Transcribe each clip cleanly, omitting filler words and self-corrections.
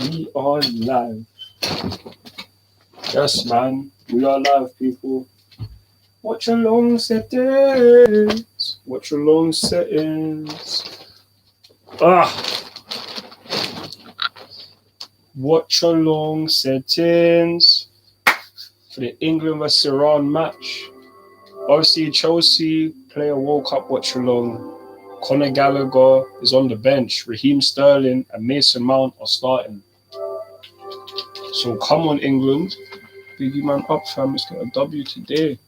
We are live. Yes, man. We are live, people. Watchalong settings. Watchalong settings. Watchalong settings for the England vs Iran match. Obviously, Chelsea player woke up Watchalong. Conor Gallagher is on the bench. Raheem Sterling and Mason Mount are starting. So come on, England. Biggie man up, fam. Let's get a W today.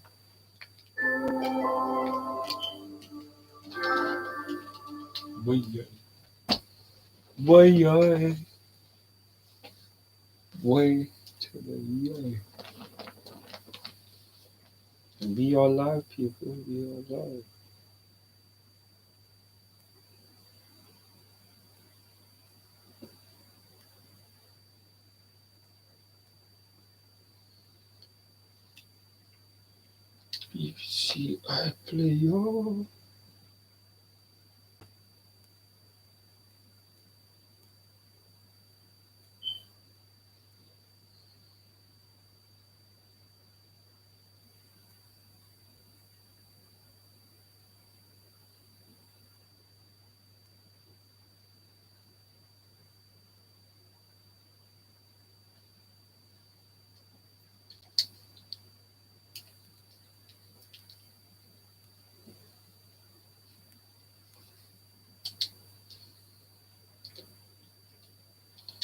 Way to the yay. Be alive, people. Be alive. BBC iPlayer.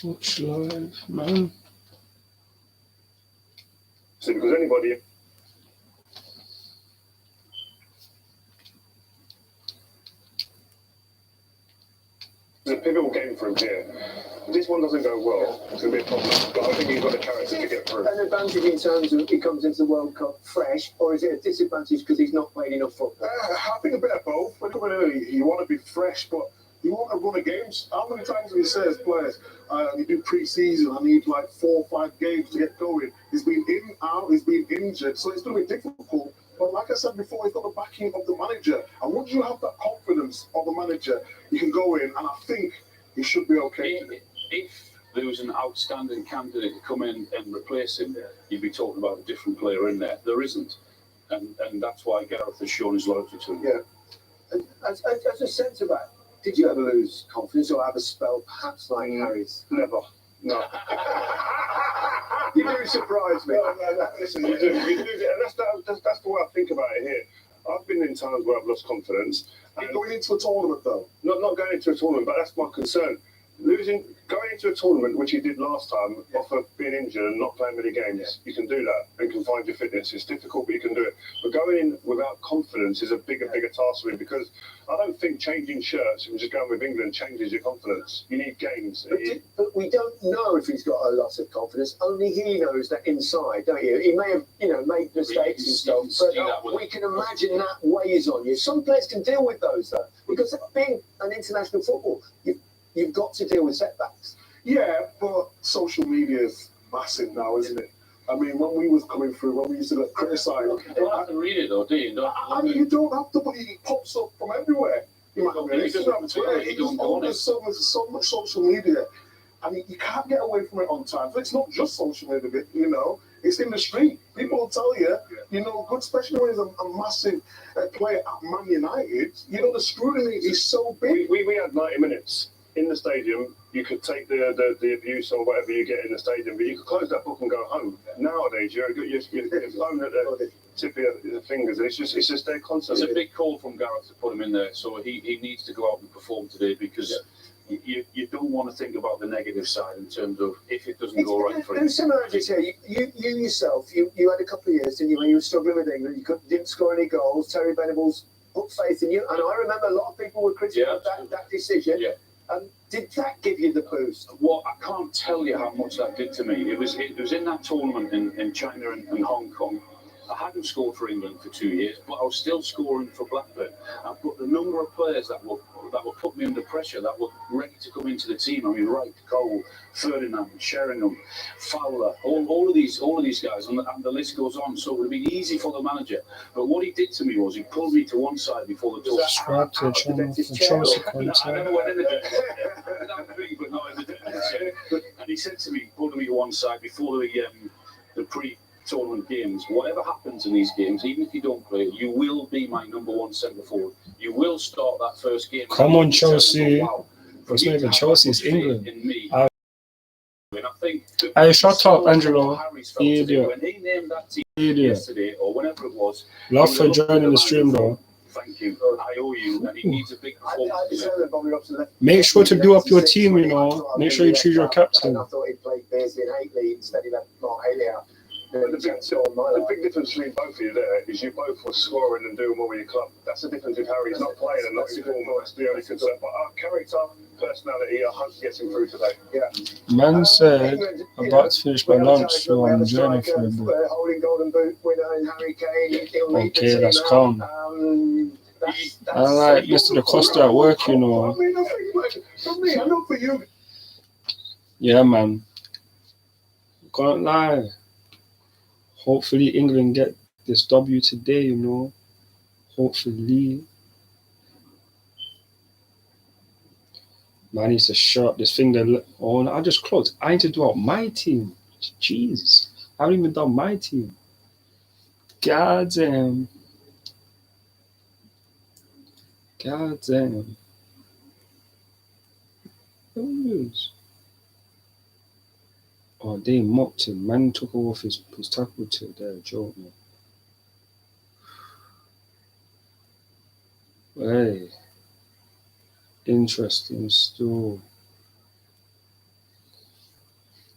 Watch live, man. So because anybody... It's a pivotal game for him here. If this one doesn't go well, it's going to be a problem. But I think he's got the character to get through. An advantage in terms of he comes into the World Cup fresh, or is it a disadvantage because he's not played enough football? I think a bit of both. When you come in early, you want to be fresh, but you want to run a games. How many times have you said as players, you do pre-season, I need like 4 or 5 games to get going. He's been in, out, he's been injured, so it's going to be difficult. But like I said before, he's got the backing of the manager. And once you have that confidence of the manager, you can go in, and I think he should be okay. If there was an outstanding candidate to come in and replace him, you'd be talking about a different player in there. There isn't. And that's why Gareth has shown his loyalty to him. Yeah. As a centre-back, did you ever lose confidence or have a spell perhaps like Harry's? Never. No. You really surprised me. No, listen, you do. And that's the way I think about it here. I've been in times where I've lost confidence. And going into a tournament, though? Not going into a tournament, but that's my concern. Going into a tournament, which he did last time, off of being injured and not playing many games, you can do that and can find your fitness. It's difficult, but you can do it. But going in without confidence is a bigger task for him, because I don't think changing shirts and just going with England changes your confidence. You need games. But we don't know if he's got a lot of confidence. Only he knows that inside, don't you? He may have, made mistakes and stuff, but we can imagine that weighs on you. Some players can deal with those, though, because being an international football, you've got to deal with setbacks. Yeah, but social media is massive now, isn't it? I mean, when we was coming through, when we used to get criticised... You don't have to read it, though, do you? You don't have to, but it pops up from everywhere. You might have Instagram, Twitter, there's so much social media, and you can't get away from it on time. So it's not just social media, it's in the street. People will tell you, good, especially when he's a massive player at Man United, the scrutiny is so big. We had 90 minutes. In the stadium, you could take the abuse or whatever you get in the stadium, but you could close that book and go home. Nowadays, you're phone at the tip of the fingers, and it's just there constantly. It's a big call from Gareth to put him in there, so he needs to go out and perform today, because you don't want to think about the negative side in terms of if it doesn't go right for him. There's similarities here. You yourself, you had a couple of years, didn't you, when you were struggling with England, you didn't score any goals. Terry Venables put faith in you, and I remember a lot of people were critical of that decision. Yeah. Did that give you the boost? Well, I can't tell you how much that did to me. It was in that tournament in China and Hong Kong. I hadn't scored for England for 2 years, but I was still scoring for Blackburn. But the number of players that were put me under pressure, that were ready to come into the team. I mean, Wright, Cole, Ferdinand, Sheringham, Fowler, all of these guys, and the list goes on. So it would have been easy for the manager. But what he did to me was he pulled me to one side before the door. Subscribe to the channel for Chelsea content. I never went in the without being, but not in the chair. And he said to me, pulling me to one side before the pre-tournament games, whatever happens in these games, even if you don't play, you will be my number one centre forward. You will start that first game. Come on, Chelsea. It's not even Chelsea, it's England. And I think Hey, shut up, Angelo. Idiot. when he named that team Idiot. yesterday or whenever it was, Love for joining the stream, though. thank you, I owe you, and he needs a big performance. Make sure to do up your team, you know. Make sure you choose your captain. I thought he played Beardsley and Haley instead he left Mark Haley out. The big difference between both of you there is you both were scoring and doing well with your club. That's the difference if Harry's not playing and not in form. That's the only concern. But our character, personality, I hope gets him through today. Yeah. Man said, about to finish my lunch, so I'm joining for a bit. Holding Golden Boot winner in Harry Kane. Okay, that's calm. I like Mr. Costa at work, you know. I know for you. Yeah, man. Can't lie. Hopefully England get this W today, you know. Hopefully. Man needs to shut this thing that. Oh, no, I just closed. I need to do out my team. Jeez. I haven't even done my team. God damn. God damn. Who's? Oh, they mocked him. Man took off his tackle to their joke, man. Hey. Interesting still.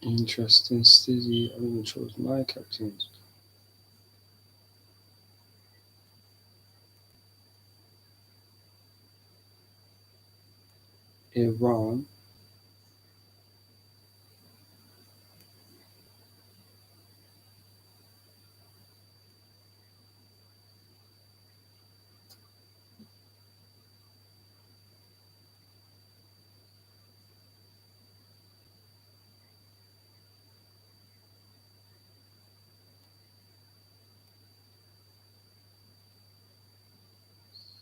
Interesting Stizzy. I even chose my captains. Iran.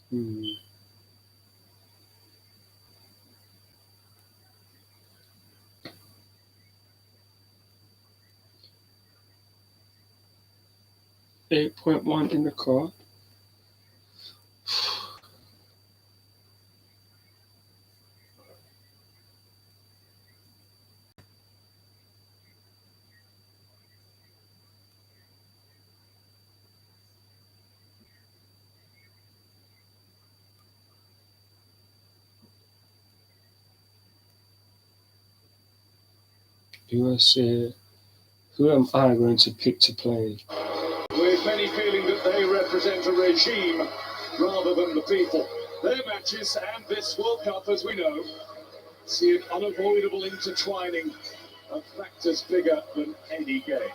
Hmm. $8.1 in the car. USA. Who am I going to pick to play? With many feeling that they represent a regime rather than the people. Their matches and this World Cup, as we know, see an unavoidable intertwining of factors bigger than any game.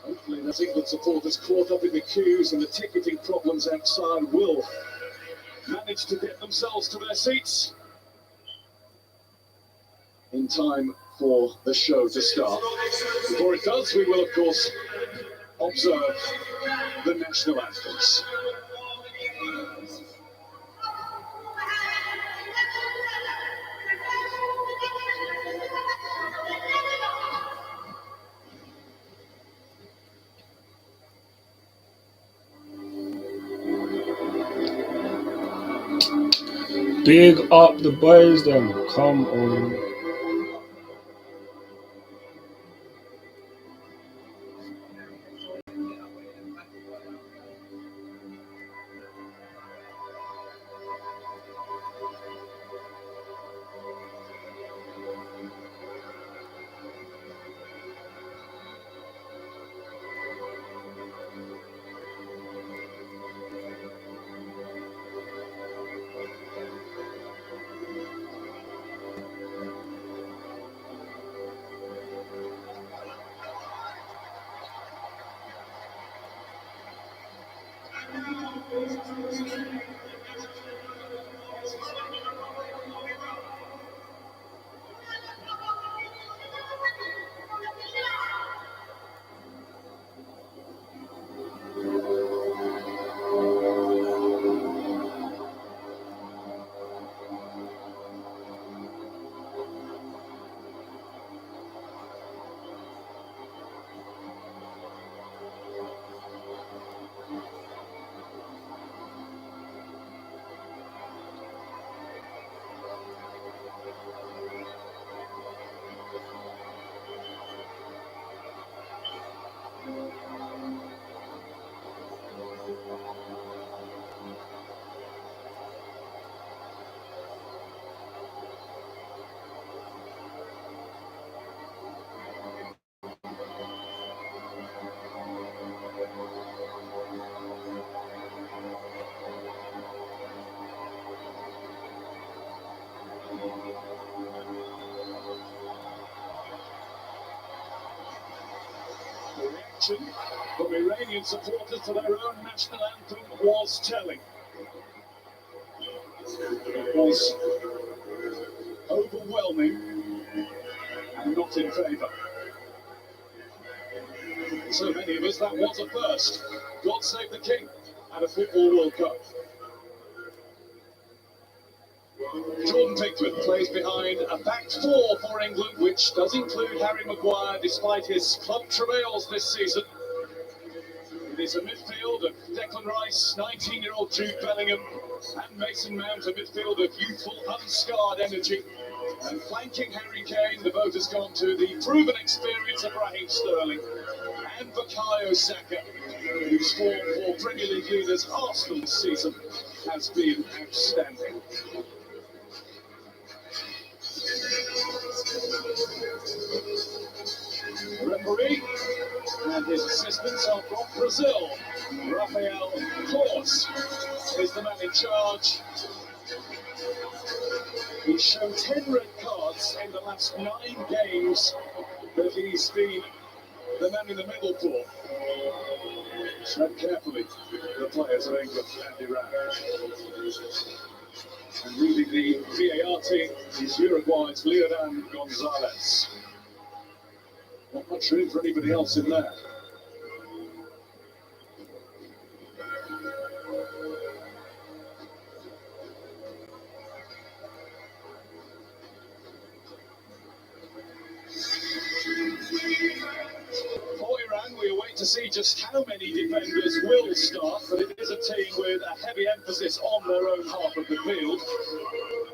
Hopefully, the England supporters caught up in the queues and the ticketing problems outside will manage to get themselves to their seats in time for the show to start. Before it does, we will, of course, observe the national anthems. Big up the boys, then. Come on. reaction from Iranian supporters to their own national anthem was telling. It was overwhelming and not in favour. So many of us, that was a first. God save the King at a Football World Cup. Jordan Pickford plays behind a back four for England, which does include Harry Maguire, despite his club travails this season. It is a midfield of Declan Rice, 19-year-old Jude Bellingham, and Mason Mount, a midfield of youthful, unscarred energy. And flanking Harry Kane, the vote has gone to the proven experience of Raheem Sterling and Bukayo Saka, whose form for Premier League leaders Arsenal this season has been outstanding. The referee and his assistants are from Brazil. Rafael Claus is the man in charge. He's shown 10 red cards in the last 9 games that he's been the man in the middle for. Tread carefully, the players of England and Iran. And leading the VAR team is Uruguay's Leodan Gonzalez. Not much room for anybody else in there. For Iran, we await to see just how many defenders will start, but it is a team with a heavy emphasis on their own half of the field.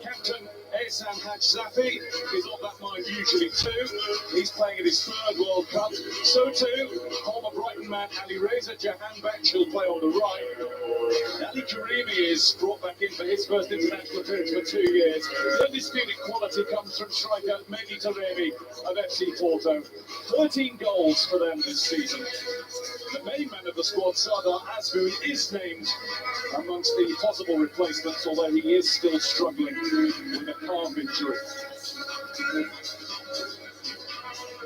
Captain Ehsan Hajsafi is of that mind usually too. He's playing in his 3rd World Cup. So too, former Brighton man Ali Reza Jahanbek will play on the right. Ali Karimi is brought back in for his first international appearance for 2 years. The undisputed quality comes from striker Mehdi Taremi of FC Porto. 13 goals for them this season. The main man of the squad, Sardar Azmoun, is named amongst the possible replacements, although he is still struggling with a calf injury.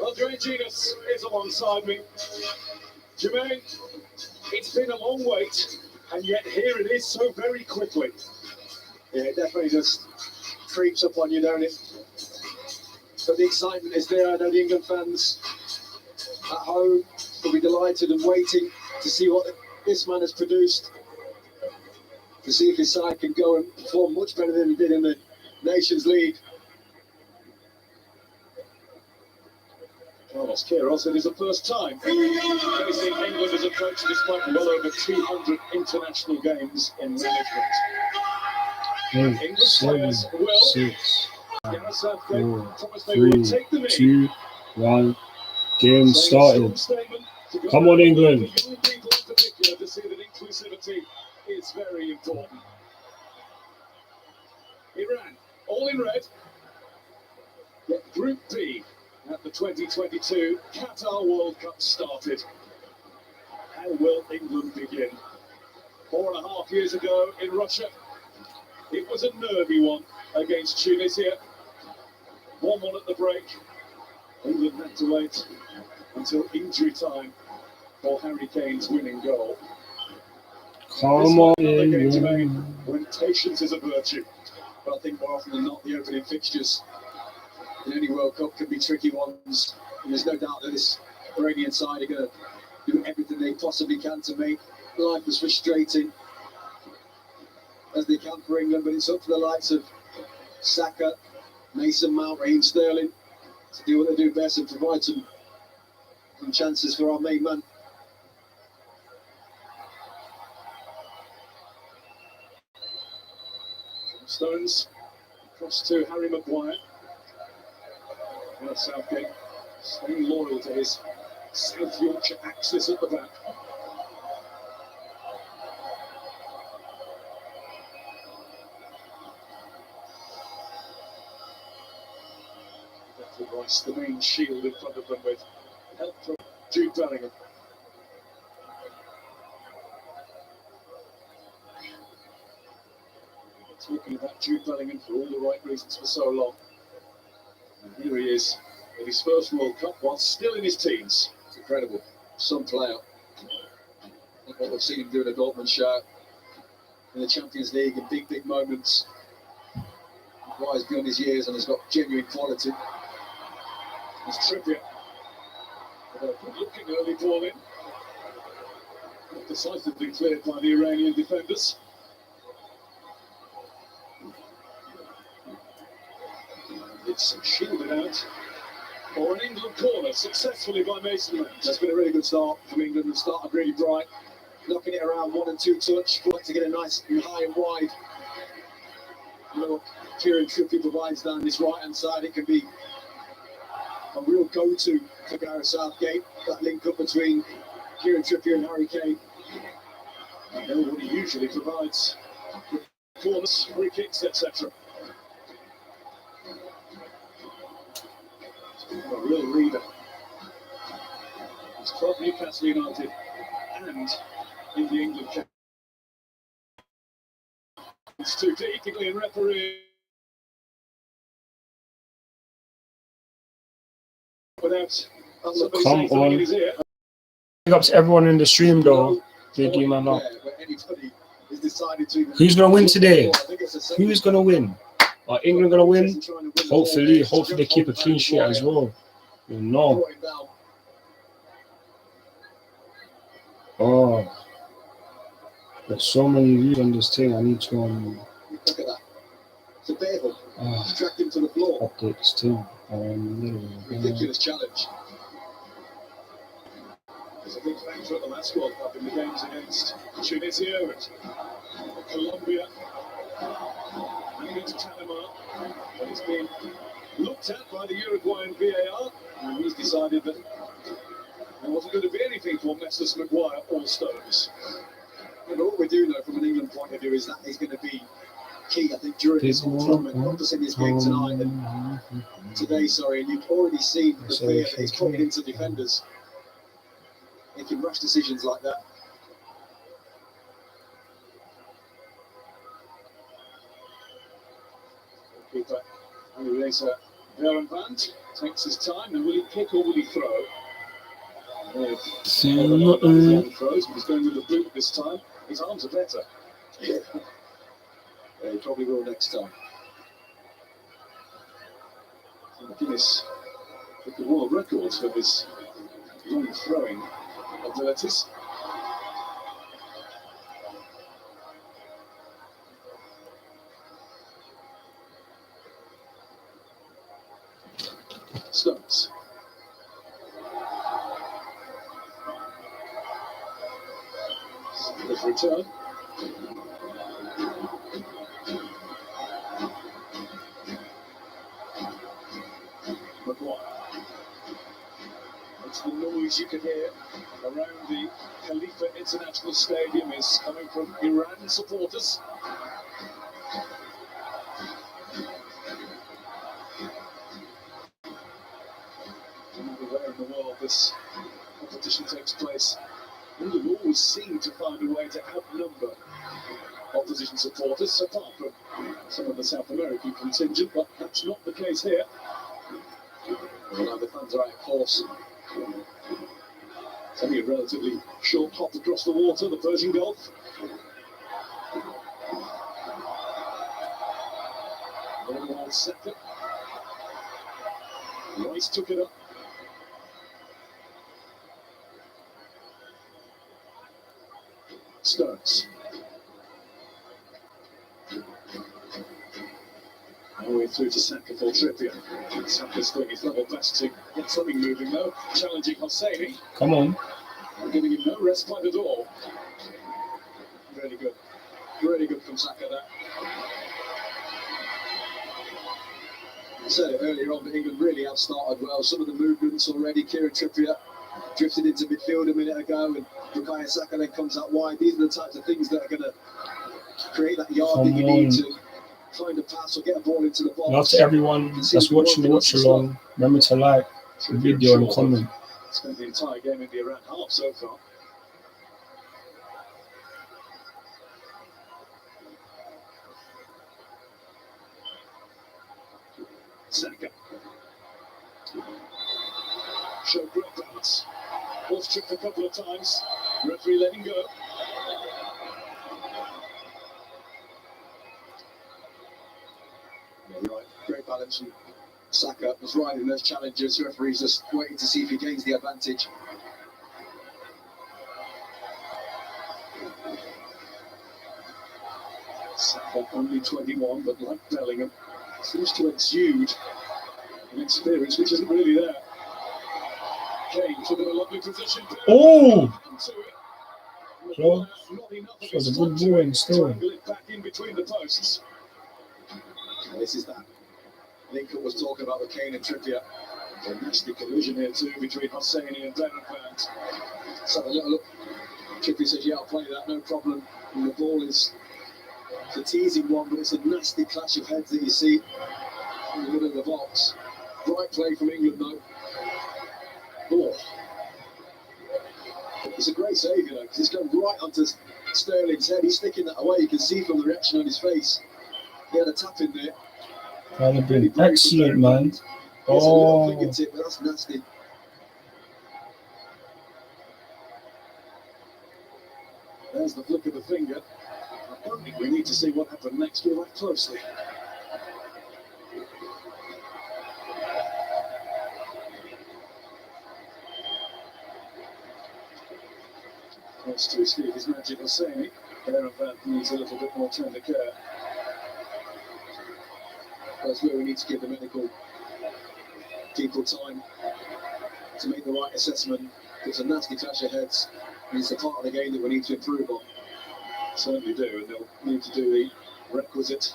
Well, Jermaine Genius is alongside me. Jermaine, it's been a long wait, and yet here it is so very quickly. Yeah, it definitely just creeps up on you, don't it? But the excitement is there. I know the England fans at home will be delighted and waiting to see what this man has produced, to see if his side can go and perform much better than he did in the Nations League. Carlos Queiroz, it is the first time facing England as a coach despite well over 200 international games in management. England players will 6, Gareth 4, Southgate promised they would 3, take the lead. 2, 1. Game started. Come Come on, England. Young people in particular to see that inclusivity is very important. Iran, all in red. Yet Group B at the 2022 Qatar World Cup started. How will England begin? 4.5 years ago in Russia, it was a nervy one against Tunisia. 1-1 at the break. England had to wait until injury time for Harry Kane's winning goal. Come on, England. When patience is a virtue. But I think more often than not, the opening fixtures in any World Cup can be tricky ones. And there's no doubt that this Iranian side are going to do everything they possibly can to make life as frustrating as they can for England. But it's up to the likes of Saka, Mason Mount, Raheem Sterling to do what they do best and provide some chances for our main man. Stones across to Harry Maguire. Gareth Southgate staying loyal to his South Yorkshire axis at the back. Declan Rice, the main shield in front of them, with help from Jude Bellingham. Talking about Jude Bellingham for all the right reasons for so long. And here he is in his first World Cup while still in his teens. It's incredible. some player. Like what we've seen him do in a Dortmund shirt in the Champions League in big moments. Wise beyond his years and has got genuine quality. It's Trippier. Looking early ball in. Decisively cleared by the Iranian defenders. It's shielded out for an England corner, successfully by Mason Mount. That's been a really good start from England. The started really bright, knocking it around 1 and 2 touch, like to get a nice high and wide. You know, Kieran Trippier provides down this right-hand side. It can be a real go-to for Gareth Southgate. That link up between Kieran Trippier and Harry Kane. I know what he usually provides. Corners, free kicks, etc. A real leader. It's club Newcastle United and in the England camp. It's too technically in referee. Without somebody saying something in his ear. Big up to everyone in the stream though. Big man up. Who's gonna win today? Who's gonna win? Are England gonna win? Hopefully they keep a clean sheet as well. You know. Oh, there's so many views on this thing. I need to Look at that. It's a bearable. Tracked him to the floor. Update this thing. Ridiculous challenge. There's a big factor at the last World Cup in the games against Tunisia and Colombia and against Panama. But it's been looked at by the Uruguayan VAR, and he's decided that there wasn't going to be anything for Messrs Maguire or Stones. And all we do know from an England point of view is that he's going to be key, I think, during this whole tournament, not just in this game tonight and today, and you've already seen the fear that he's putting into defenders, making rash decisions like that. Keeper Anureza Verenvand takes his time, and will he kick or will he throw? Throws, but he's going with the boot this time. His arms are better. Yeah, he probably will next time. Guinness took the world records for his long throwing abilities. Stones. His return. Maguire. It's the noise you can hear around the Khalifa International Stadium is coming from Iran supporters. No matter where in the world this competition takes place, England always seem to find a way to outnumber opposition supporters, apart from some of the South American contingent, but that's not the case here. Well, the fans are out of course. It's only a relatively short hop across the water, the Persian Gulf. Ball second. Rice took it up. Stones. All the way through to Saka for Trippier. Saka's doing his level best to get something moving though. Challenging Hosseini. Come on. I'm giving him no respite at all. Really good. Really good from Saka there. I said it earlier on, but England really have started well. Some of the movements already. Kieran Trippier drifted into midfield a minute ago, and Bukayo Saka then comes out wide. These are the types of things that are going to create that yard that you need to find a pass or get a ball into the box. Love to everyone that's watching the watch along. Remember to like the video and comment. Spent the entire game in the Iran half so far. Saka. Show great balance. Off trip a couple of times. Referee letting go. Yeah, you're right. Great balance. And Saka was riding those challenges. Referee's just waiting to see if he gains the advantage. Saka only 21, but like Bellingham, seems to exude an experience which isn't really there. Kane took a lovely position. Oh! Onto it. So, Not enough of it was a his good touch ball in to still. angle it back in between the posts. And this is that link that was talking about with Kane and Trippier. A nasty collision here too between Hosseini and Benrahman. So a little look. Trippier says, yeah, I'll play that, no problem. And the ball is a teasing one, but it's a nasty clash of heads that you see in the middle of the box. Right play from England, though. Oh. It's a great save, you know, because it's going right onto Sterling's head. He's sticking that away. You can see from the reaction on his face. He had a tap in there. Kind of been excellent, man. It's a little Oh, fingertip, but that's nasty. There's the flick of the finger. I don't think we need to see what happened next. We'll look closely. Wants to escape his magic Hosseini. Benrahman needs a little bit more tender care. That's where we need to give the medical people time to make the right assessment. It's a nasty clash of heads, and it's a part of the game that we need to improve on. Certainly do, and they'll need to do the requisite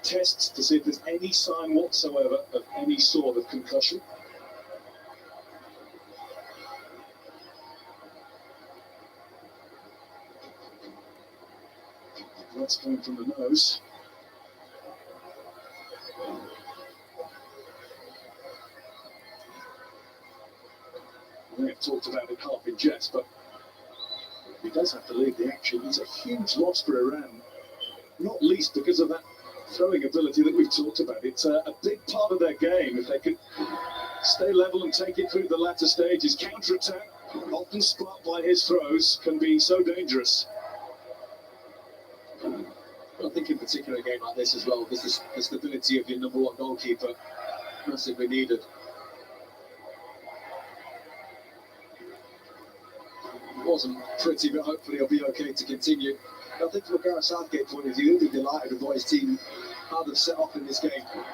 tests to see if there's any sign whatsoever of any sort of concussion. That's coming from the nose. We have talked about it half in jest, but he does have to leave the action. It's a huge loss for Iran, not least because of that throwing ability that we've talked about. It's a big part of their game. If they can stay level and take it through the latter stages, counter-attack, often sparked by his throws, can be so dangerous. I think in particular a game like this as well, because the stability of your number one goalkeeper massively needed. It wasn't pretty, but hopefully he'll be okay to continue. I think from a Gareth Southgate point of view, he'll be delighted with what his team how they've set off in this game.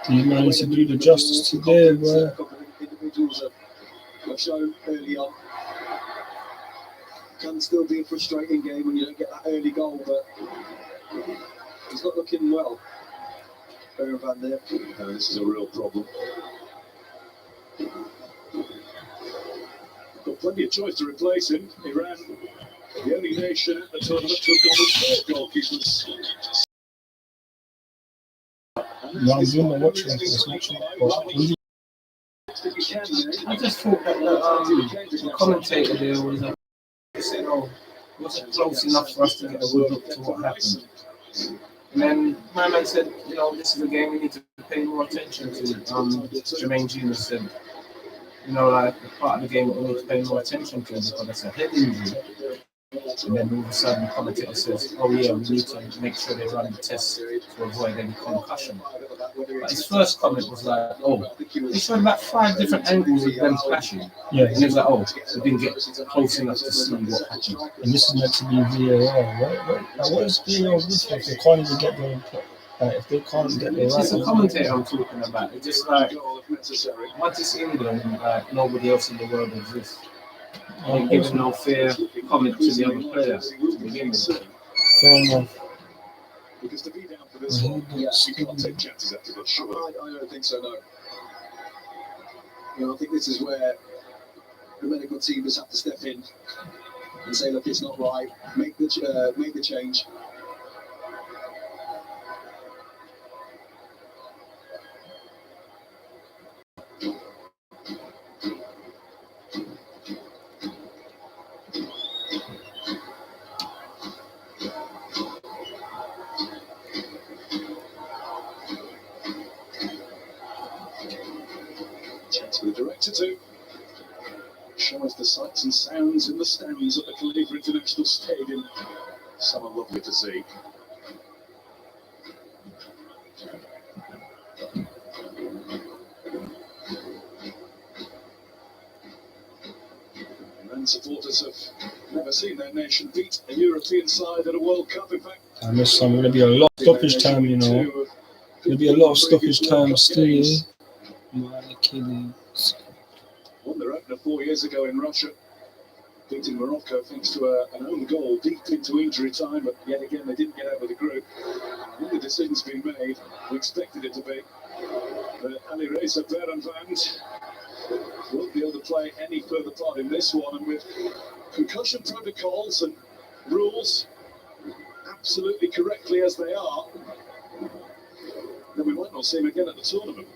he managed to do the justice today, bro. A couple of individuals have shown early on. Can still be a frustrating game when you don't get that early goal, but he's not looking well. Benrahman there. This is a real problem. Got plenty of choice to replace him. Iran, the only nation at the tournament to have gone with 4 goalkeepers. No, I'm doing the watching for this match. I just thought that the commentator there was saying, "Oh, it wasn't close enough for us to get a good look to what happened." And then my man said, "You know, this is a game we need to pay more attention to." Jermaine Genius said, "You know, like the part of the game that we need to pay more attention to because it's a head injury." And then all of a sudden, the commentator says, "Oh yeah, we need to make sure they run the tests to avoid any concussion." But his first comment was like, "Oh, they showed about 5 different angles of them clashing." Yeah, And he was like, "Oh, we didn't get close enough to see what happened." and this is meant to be VAR. What is VAR good for if they can't even get their if they can't get their It's just a right? commentator I'm talking about. It's just like, once it's England, like nobody else in the world exists. Ain't giving no fair comment to the other player to begin with. Fair enough. Because to be down for this one, Yeah. you can't take chances after this, surely. I don't think so, no. You know, I think this is where the medical team just have to step in and say, look, it's not right. Make the change. Chance for the director to show us as the sights and sounds in the stands at the Khalifa International Stadium. Some are lovely to see. And supporters have never seen their nation beat a European side at a World Cup. In fact, And there's going to be a lot of stoppage time, you know. There'll be a lot of stoppage time still. My Achilles. Won their opener 4 years ago in Russia, beating Morocco thanks to an own goal deep into injury time, but yet again they didn't get out of the group. When the decision's been made, we expected it to be. But Ali Reza Berenvand won't be able to play any further part in this one, and with concussion protocols and rules absolutely correctly as they are, then we might not see him again at the tournament.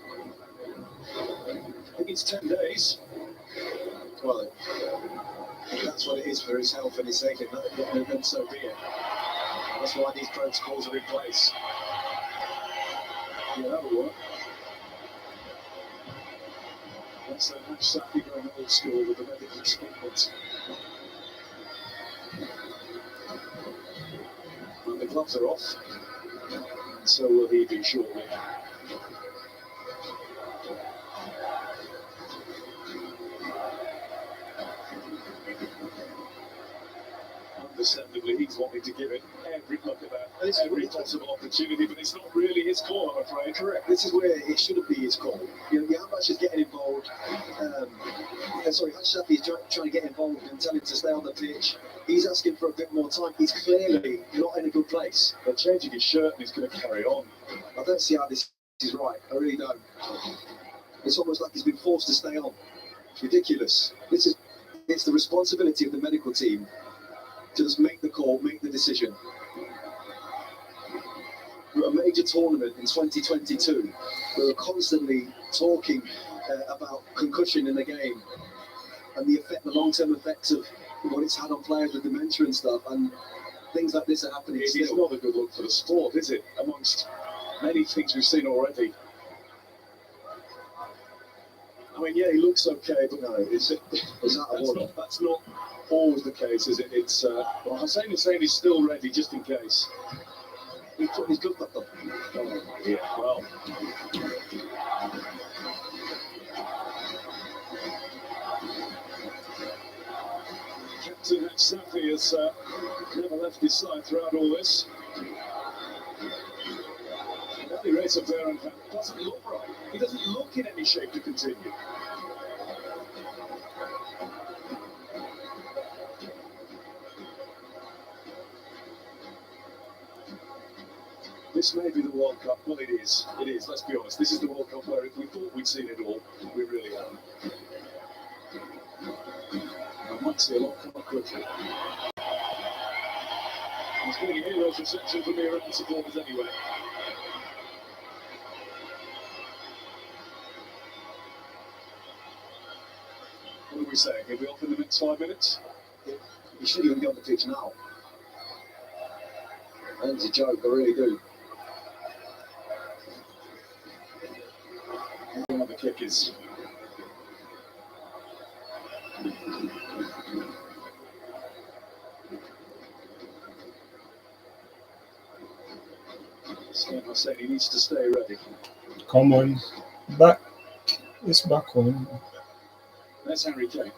I think it's 10 days. Well, if that's what it is for his health and his safety, then so be it. That's why these protocols are in place. Yeah, that'll work. That's a match Safi going old school with the medical treatment. And the gloves are off, and so will he be shortly. Understandably, he's wanting to give it every look at that, every possible opportunity, but it's not really his call, I'm afraid. Correct. This is where it shouldn't be his call. You know, Yamash is getting involved. Hashsafi is trying to get involved and tell him to stay on the pitch. He's asking for a bit more time. He's clearly not in a good place. They're changing his shirt and he's going to carry on. I don't see how this is right. I really don't. It's almost like he's been forced to stay on. It's ridiculous. It's the responsibility of the medical team to just make the call, make the decision. We're a major tournament in 2022. We're constantly talking about concussion in the game and the long-term effects of what it's had on players with dementia and stuff, and things like this are happening It's still. not a good look for the sport, is it? Amongst many things we've seen already. I mean, yeah, he looks okay, but no, that's not always the case, is it? It's well, Hussein is saying he's still ready, just in case. He's putting his glove back on. Oh, yeah, well. Captain Safi has never left his side throughout all this. Ali Reza Berenvand doesn't look right. He doesn't look in any shape to continue. This may be the World Cup. Well, it is. It is, let's be honest. This is the World Cup where if we thought we'd seen it all, we really haven't. I might see a lot more quickly. He's getting a hero's reception from the American supporters anyway. What are we saying? He'll be off in the next 5 minutes? He shouldn't even be on the pitch now. I think it's a joke, I really do. The kick is. Stan saying he needs to stay ready. Come on. Back. It's back on. That's Harry Kane.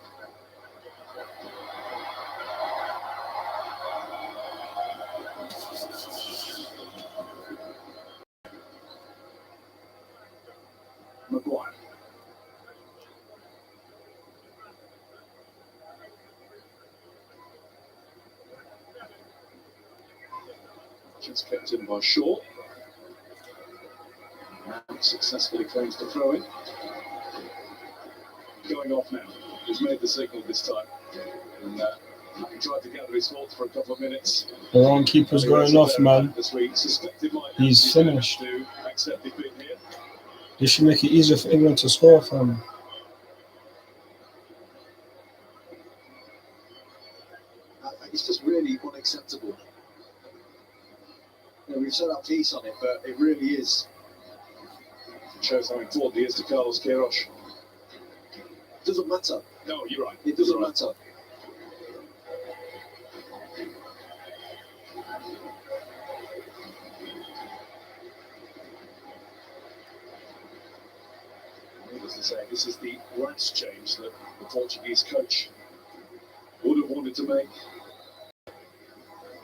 Maguire. Just kept in by Shaw. And successfully claims to throw in. Going off now. He's made the signal this time. And he tried to gather his thoughts for a couple of minutes. The wrong keeper's going off, man. He's finished. To accept defeat here. They should make it easier for England to score, fam. It's just really unacceptable. You know, we've said our piece on it, but it really is. Shows how important he is to Carlos Queiroz. It doesn't matter. No, you're right. It doesn't You're right. matter. Needless to say, this is the last change that the Portuguese coach would have wanted to make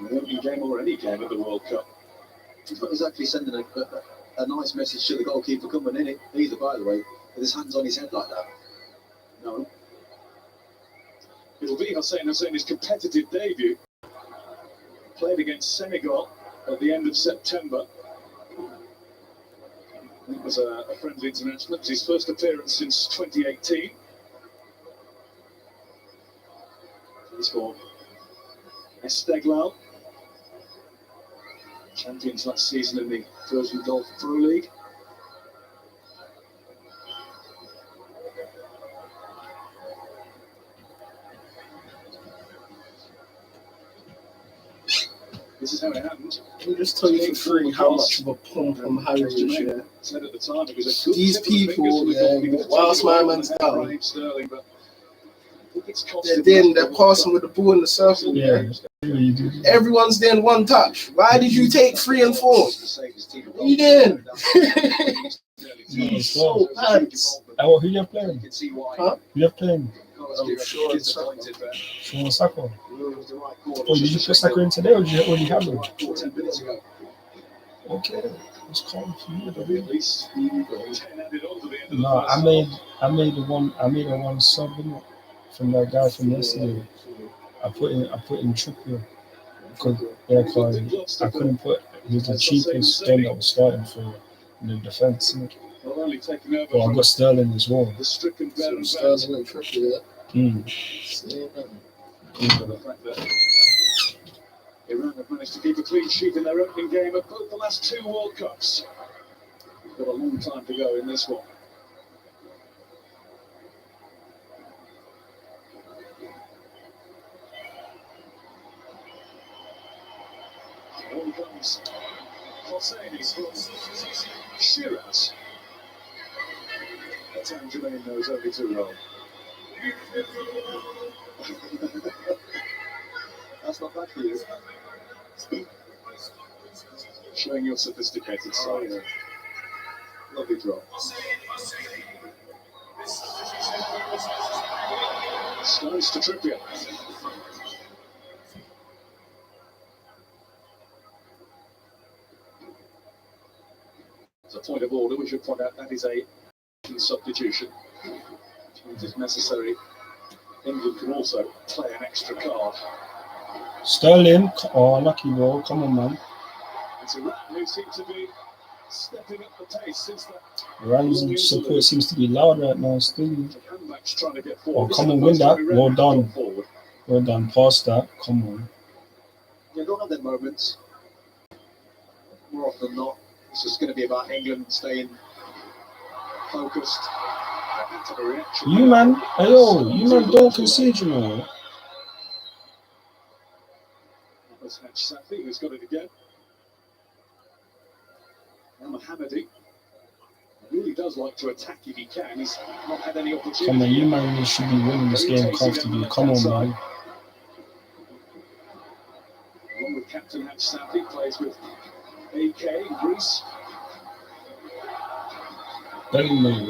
in any game or any game at the World Cup. He's not exactly sending a nice message to the goalkeeper coming in it either, by the way, with his hands on his head like that. No. It'll be Hussein's competitive debut. Played against Senegal at the end of September. It was a friendly international. It was his first appearance since 2018. He's for Esteglal, champions last season in the Frozen Golf Pro League. This is how it happened. Can you just tell you for free how much of a pom-pom Harry is, yeah? Said at the time it was a good These tip of the people, fingers to the yeah, goalkeeper whilst to my take it man's away down, Raheem Sterling, but I think it's cost They're him then the they're World passing Cup. with the ball in the circle. Yeah, you do. Everyone's then one touch. Why did you take 3 and 4? What you doing? You so pants. Oh, who you have playing? Huh? Who you have playing? I'm sure it's Sean Saka. Oh, did you put Saka in today or did you already have him? 10 minutes ago. Okay, it's calm for you. At least 10 added on to the end of the No, first I made a one sub innit, from that guy from yesterday. I put in Trippier because I couldn't put. He was the cheapest one that was starting for the defense. Innit? Well, only taking over But I from got Sterling as well. the stricken veteran Sterling and Trippier. for the fact that Iran have managed to keep a clean sheet in their opening game at both the last 2 World Cups. Got a long time to go in this one. On comes Hosseini from Shiraz. A Tangerine knows only too well. That's not bad for you. Showing your sophisticated side. Lovely drop. Stones to Trippier. As a point of order, we should point out that is a substitution, which means if necessary, England can also play an extra card. Sterling, oh lucky ball, come on man. It's Iran who seem to be stepping up the pace since that. Iran's support seems to be loud right now. Still, Handback's trying to get oh forward. come on, win that. Well done, pass that. Come on. Yeah, they'll have their moments. More often than not, it's just going to be about England staying focused. You man, ayo, you man don't concede, you know. That was Haj Safi who's got it again. Now Mohammedi really does like to attack if he can. He's not had any opportunity. Come on, you man should be winning this game comfortably. Come on, man. Along with captain Haj Safi, plays with AK, Greece. Bellingham,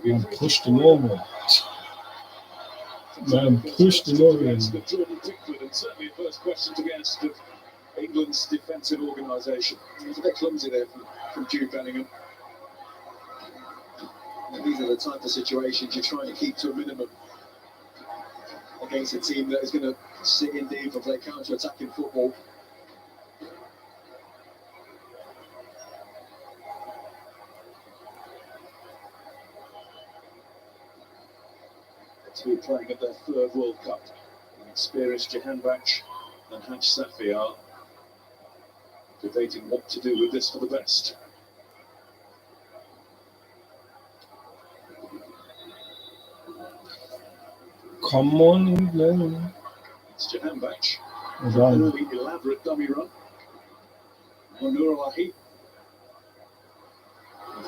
man, pushed him over. Man, pushed him over. And certainly a first question to be asked of England's defensive organisation. It was a bit clumsy there from Jude Bellingham. And these are the type of situations you're trying to keep to a minimum against a team that is going to sit in deep and play counter-attacking football. Two playing at their 3rd World Cup. Experienced Jahanbach and Haj Safi are debating what to do with this for the best. Come on, England. It's Jahanbach. Right. An early elaborate dummy run. Conor Gallagher. He's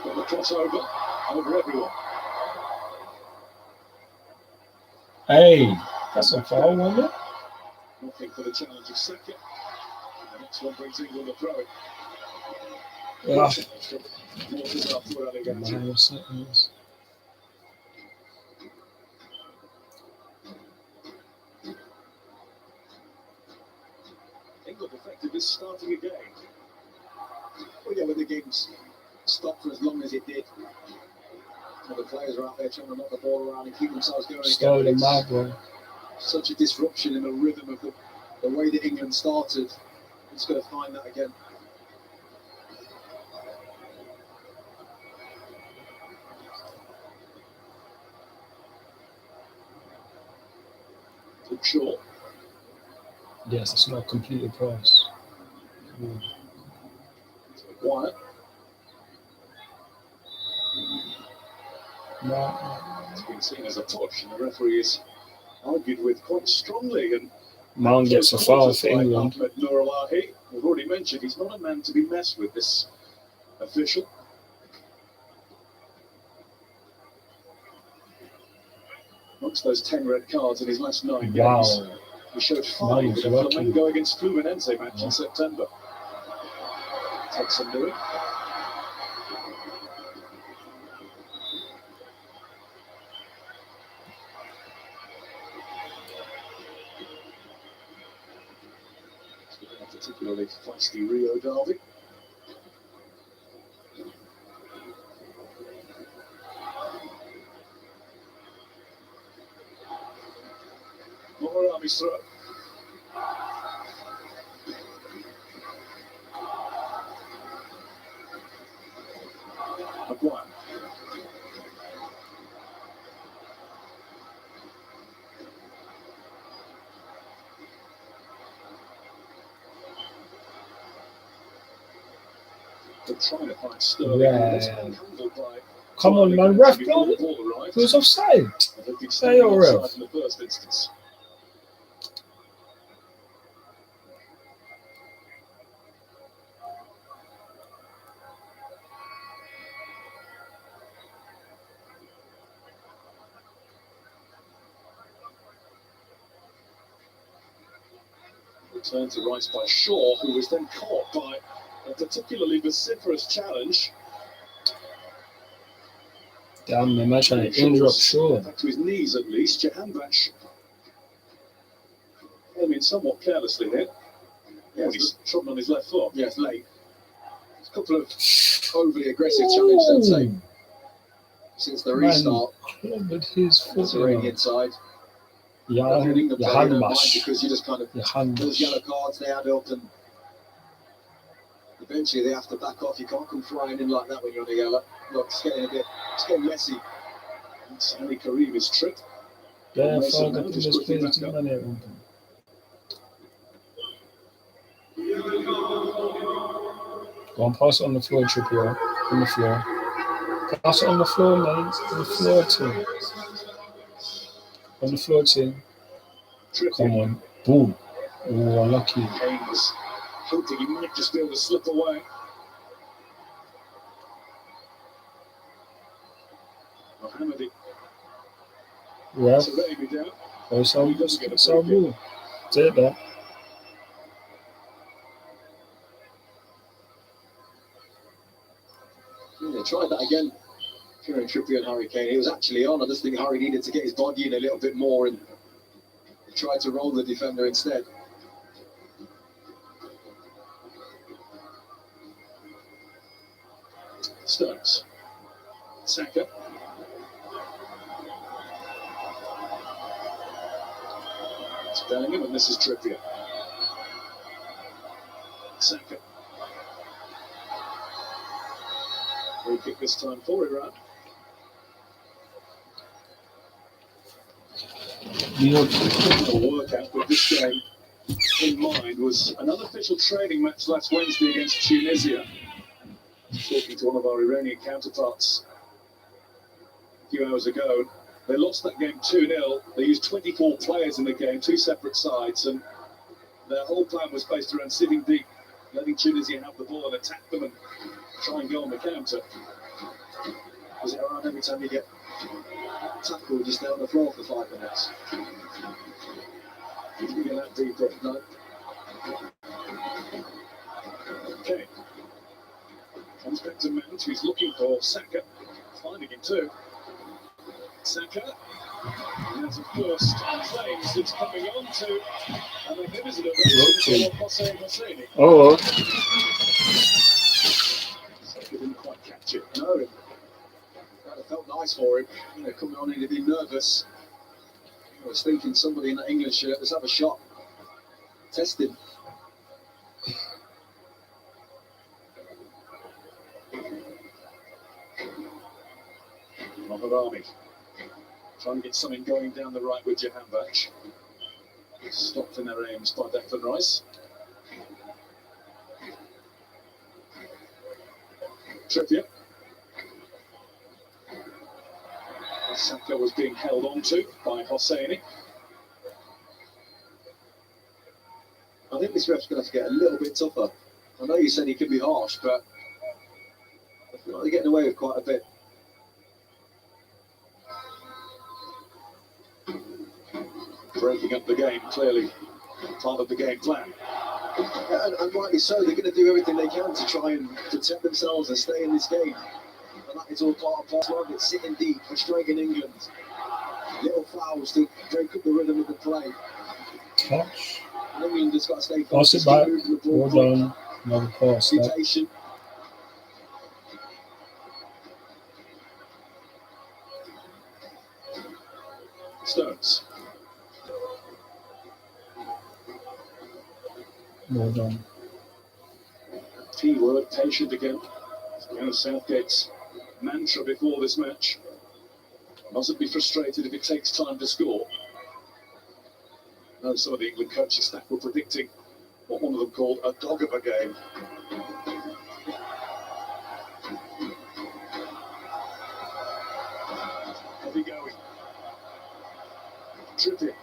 got the crossover over everyone. Hey, that's a foul, wasn't it? Nothing for the challenge of Saka. The next one brings England a throw. Yeah. Waters up for Allegati. Minor seconds. England effectively starting again. Well, yeah, when the game's stopped for as long as it did, and the players are out there trying to knock the ball around and keep themselves going. Sterling, my bro. Such a disruption in the rhythm of the way that England started. It's going to find that again. To Shaw. Yes, it's not completed pass. Wyatt. No. It's been seen as a touch, and the referee is argued with quite strongly. And Mount gets a foul for England. Ahmed Nourahi, we've already mentioned, he's not a man to be messed with, this official. Amongst those 10 red cards in his last 9 games, Wow. he showed 5 in the lucky. Flamengo against Fluminense match in September. Takes some doing. Particularly feisty Rio derby. Moharami's throw. Maguire. They're trying to find Sterling. Yeah. Come on, man. Ref, blow it. He was offside. Say your ref. In the first instance. Return to Rice by Shaw, who was then caught by a particularly vociferous challenge. Damn, man, man trying to injure up Shaw. Back to his knees at least. Jahanbakhsh came in somewhat carelessly here. Yeah, he's trodden on his left foot. Yes, late. A couple of overly aggressive challenges, I'd say, since the restart. Clobbered his foot. It's already inside. Yeah, your hand mash. Because you just kind of, those yellow cards, they add up, and eventually they have to back off. You can't come flying in like that when you're on a yellow. Look, it's getting messy. Sami Karim is tripped. Yeah, fuck, I think there's players doing that at one point. Go on, pass it on the floor, Trippier. On the floor. Pass it on the floor, man. On the floor, team. On the floor, team. Come on. Boom. Oh, unlucky. Haynes hoping he might just be able to slip away. Mohammadi. Yeah. So let him be down. Oh, it's our rule. Take that. They tried that again. Kieran Trippier and Harry Kane. He was actually on. I just think Harry needed to get his body in a little bit more and tried to roll the defender instead. Stones. Saka. It's Bellingham, and this is Trippier. Saka. Free kick this time for Iran. The workout with this game in mind was an unofficial training match last Wednesday against Tunisia. Talking to one of our Iranian counterparts a few hours ago, they lost that game 2-0. They used 24 players in the game, 2 separate sides, and their whole plan was based around sitting deep, letting Tunisia have the ball and attack them and try and go on the counter. Because Iran, every time you get Tackle just out on the floor for 5 minutes. He's getting that deep up, no. Okay. Comes back to Mount, who's looking for Saka. Finding him too. Saka. And there's a first claims that's coming on to a magnificent ovation for Hosseini. Oh, Saka didn't quite catch it. No. That felt nice for him. You know, coming on in to be nervous. I was thinking somebody in that England shirt, let's have a shot. Test him. Maharami. Trying to get something going down the right with Jahanbakhsh. Stopped in their aims by Declan Rice. Trippier. Saka was being held on to by Hosseini. I think this ref's going to have to get a little bit tougher. I know you said he can be harsh, but I feel like they're getting away with quite a bit. Breaking up the game, clearly part of the game plan. Yeah, and rightly so, they're going to do everything they can to try and protect themselves and stay in this game. And that is all part and parcel of it, sitting deep, frustrating England. Little fouls to break up the rhythm of the play. catch. And England just got to stay Pass focused. it back. Keep moving the ball Well quick. done. Another pass. Be That. patient. Stones. Well done. T-word, patient again. Southgate's mantra before this match. Mustn't be frustrated if it takes time to score. I know some of the England coaching staff were predicting what one of them called a dog of a game. Heavy going. Trippier.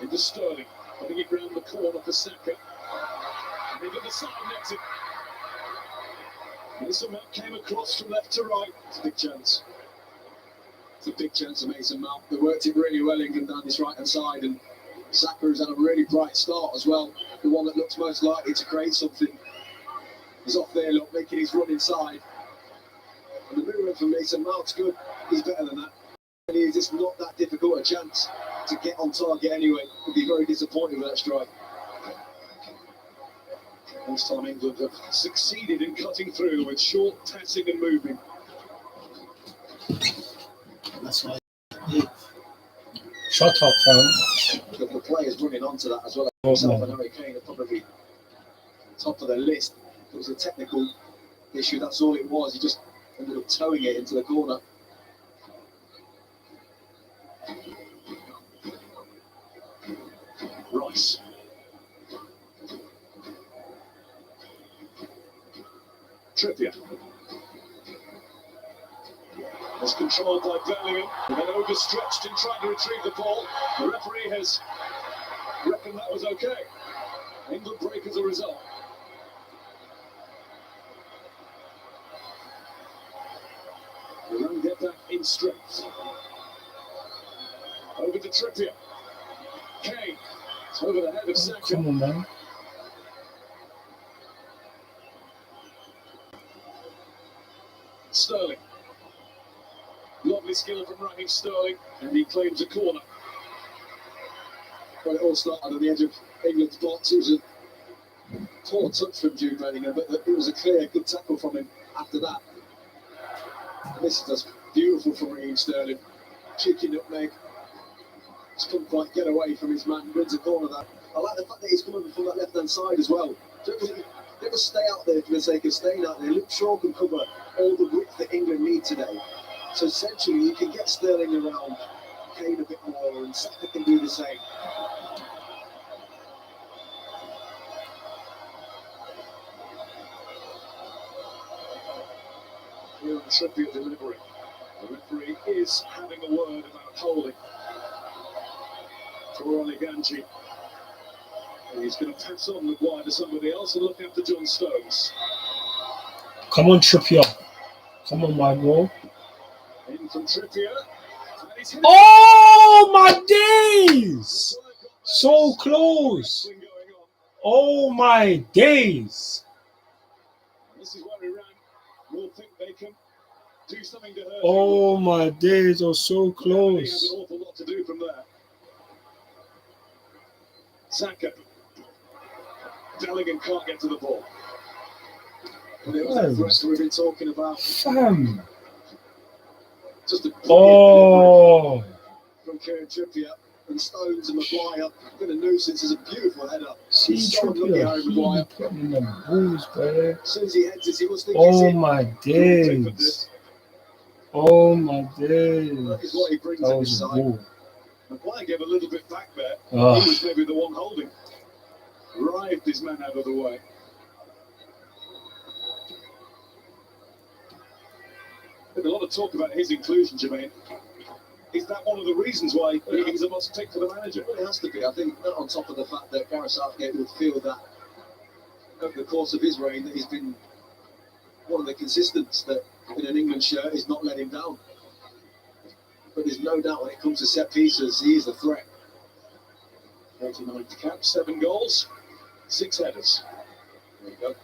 Into Sterling. Putting it round the corner for Saka. Into the side netting. Mason Mount came across from left to right. It's a big chance. It's a big chance for Mason Mount. They worked it really well, England, down this right-hand side. And Saka has had a really bright start as well. The one that looks most likely to create something. He's off there, look, making his run inside. And the movement from Mason Mount's good. He's better than that. And it's just not that difficult a chance to get on target anyway. Would be very disappointed with that strike. This time England have succeeded in cutting through with short passing and moving. That's why. Shut up, fam. The players running onto that as well. Oh, Himself no. and Harry Kane are probably top of their list. It was a technical issue, that's all it was. He just ended up towing it into the corner. Rice. Trippier. Was controlled by Bellingham, and then overstretched in trying to retrieve the ball. The referee has reckoned that was okay. England break as a result. They don't get that in strength. Over to Trippier. Kane. It's over the head of Saka. Come on, man. Sterling. Lovely skill from Raheem Sterling, and he claims a corner. Well, it all started on the edge of England's box. It was a poor touch from Jude Bellingham, but it was a clear, good tackle from him after that. And this is just beautiful from Raheem Sterling. Cheeky nutmeg. Just couldn't quite get away from his man. Wins a corner that. I like the fact that he's coming from that left-hand side as well. Never stay out there for the sake of staying out there. Luke Shaw can cover all the width that England need today. So essentially, you can get Sterling around Kane a bit more, and Saka can do the same. Here on Trippier delivery. The referee is having a word about holding. Toroni Ganji. He's going to pass on Maguire to somebody else and look after John Stones. Come on, Trippier. Come on, my bro. In from Trippier. And he's hit it. Oh my days! So close. Oh my days! This is where Iran will think they can do something to hurt. Oh my days! Are so He has close. an awful lot to do from there. Saka. Gallagher can't get to the ball. And it was that threat we've been talking about. Fam. Just a Oh. from Kieran Trippier and Stones and Maguire. Been a nuisance. Is a beautiful header. See Trippier. He be putting them balls, bro. As soon as he heads it, he must think Oh my days. Oh my days. that is what he brings That at his was a side. ball. Maguire gave a little bit back there. Ah. He was maybe the one holding. Rived his man out of the way. There's a lot of talk about his inclusion, Jermaine. Is that one of the reasons why he's a must pick for the manager? Well, it has to be. I think that on top of the fact that Gareth Southgate would feel that over the course of his reign that he's been one of the consistents that in an England shirt is not let him down. But there's no doubt when it comes to set pieces, he is a threat. 49th cap, 7 goals, 6 headers. There you go.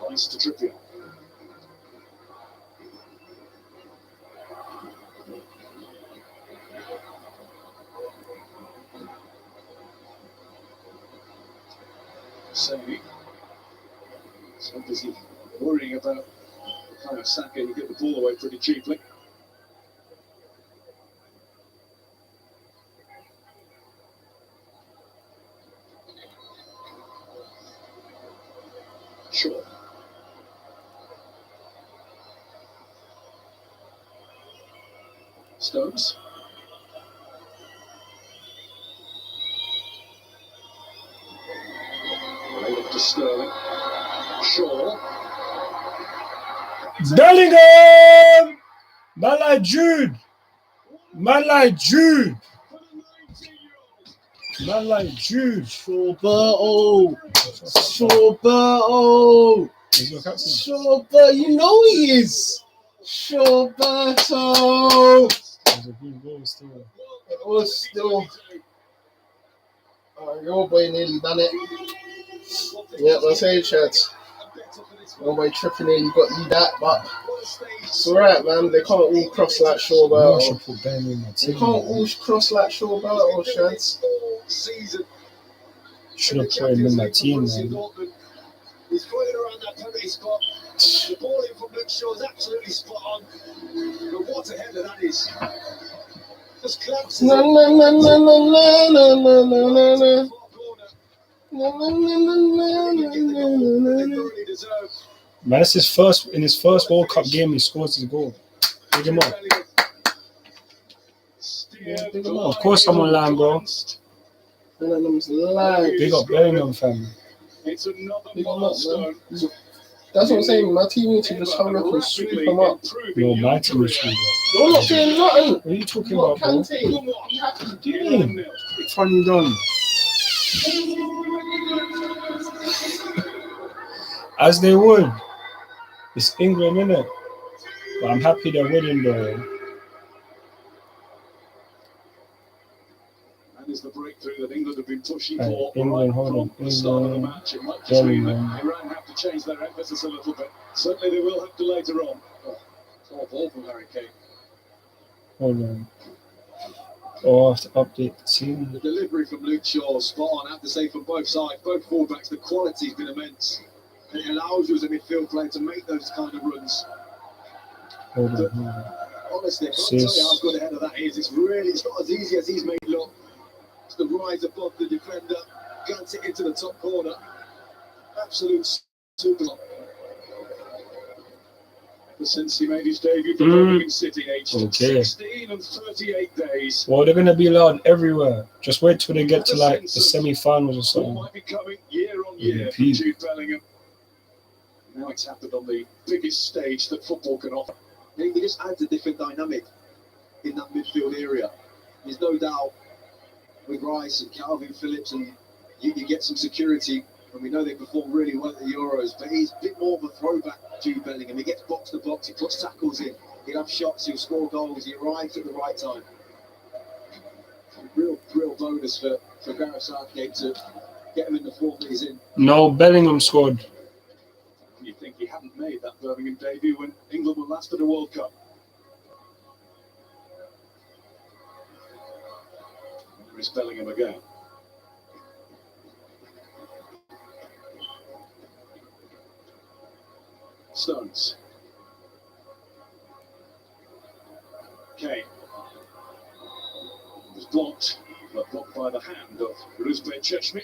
Nice to Trippier. Sammy. So busy worrying about the kind of Saka you get the ball away pretty cheaply. Sure. Stones. Right up to Sterling. Shaw. Bellingham! Man like Jude! Man like Jude! Man like Jude! Shawberto! Shawberto! He's your captain. Shawberto, you know he is! Shawberto! There's a good goal still. It was still. Oh, your boy nearly done it. Yep, that's it, Chad. Your boy Trippy nearly got you that, but it's alright, man. They can't all cross like I Shawberto. should put Benny in my They team. can't all cross like Shawberto, Chad. Should have put him in my team, man. He's floating around that penalty spot. The ball in from Luke Shaw is absolutely spot on. But what a header that is. Just collapses Na it. na na na na na na na na na na. Far corner. Na na na na na Get the na goal na that na they na. thoroughly deserve. Man, that's his first in his first World Cup game. He scores his goal. Big him up. Of course, I'm online, bro. Bellingham's live. Big up Bellingham, fam. It's another Big up, milestone. man. That's what I'm saying. My team needs to just hurry up and sweep them up. No, my team is really You're not doing nothing. What are you talking What about, bro? Kante? You have to What do you mean? Which one you done? As they would. It's England, innit? But I'm happy they're winning, though. That is the breakthrough that England have been pushing Hey, for England, hold on. from the start of the England, match. It might just mean that Bellingham. Iran have to change their emphasis a little bit. Certainly they will have to later on. Top ball from Harry Kane. Hold on. Oh, I have to update the team. The delivery from Luke Shaw, spot on. I have to say from both sides, both fullbacks, the quality's been immense. And it allows you as a midfield player to make those kind of runs. Hold on. Honestly, I can't tell you how good a header that is. It's not as easy as he's made look. It's the rise above the defender, glance it into the top corner. Absolute super. Since he made his debut for Birmingham City, aged Okay. 16 and 38 days. Well, they're going to be allowed everywhere. Just wait till they get to like the semi-finals or All something. might be coming year on year Yeah, for Jude Bellingham. Now it's happened on the biggest stage that football can offer. He just adds a different dynamic. in that midfield area. There's no doubt with Rice and Calvin Phillips, and you get some security, and we know they perform really well at the Euros, but he's a bit more of a throwback to Bellingham. He gets box to box, he puts tackles in, he'll have shots, he'll score goals, he arrives at the right time. Real bonus for Gareth Southgate to get him in the form that he's in. No, Bellingham scored. You think he hadn't made that Birmingham debut when England were last at a World Cup. There is Bellingham again. Stones. Kane. Was blocked, but blocked by the hand of Rusbek Cheshmi.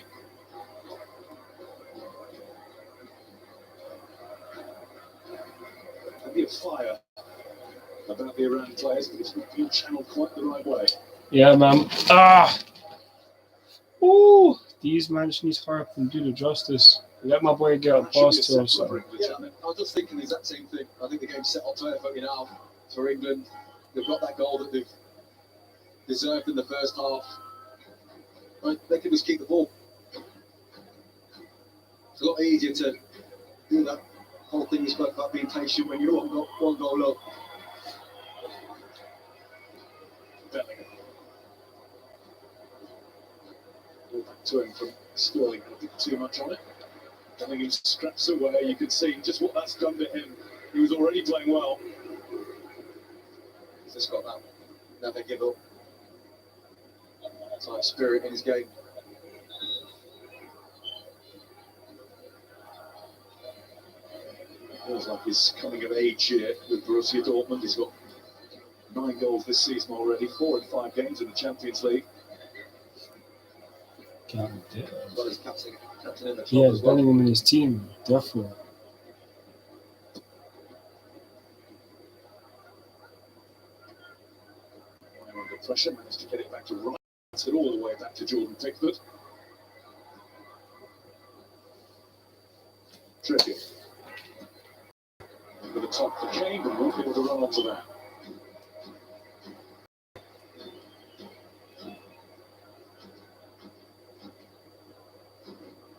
Plenty of fire about the Iran players, but it's not been channeled quite the right way. Yeah, man. Ooh, these man just need to hurry up and do the justice. Let my boy get up past to or something. Yeah, I was just thinking the exact same thing. I think the game's set up perfectly now for England. They've got that goal that they've deserved in the first half. Right, they can just keep the ball. It's a lot easier to do that whole thing you spoke about, being patient when you're one goal up. Bellingham. Ball back to him from Sterling. I think too much on it. Bellingham scraps away. You can see just what that's done to him. He was already playing well. He's just got that never give up type spirit in his game. Feels like he's coming of age here with Borussia Dortmund. He's got 9 goals this season already, 4 in 5 games in the Champions League. God damn. As well as captain in the club Yeah, as well. Bellingham in his team, definitely. Under pressure, managed to get it back to right, it all the way back to Jordan Pickford. Trippier. Over the top for Kane, but won't be able to run onto that.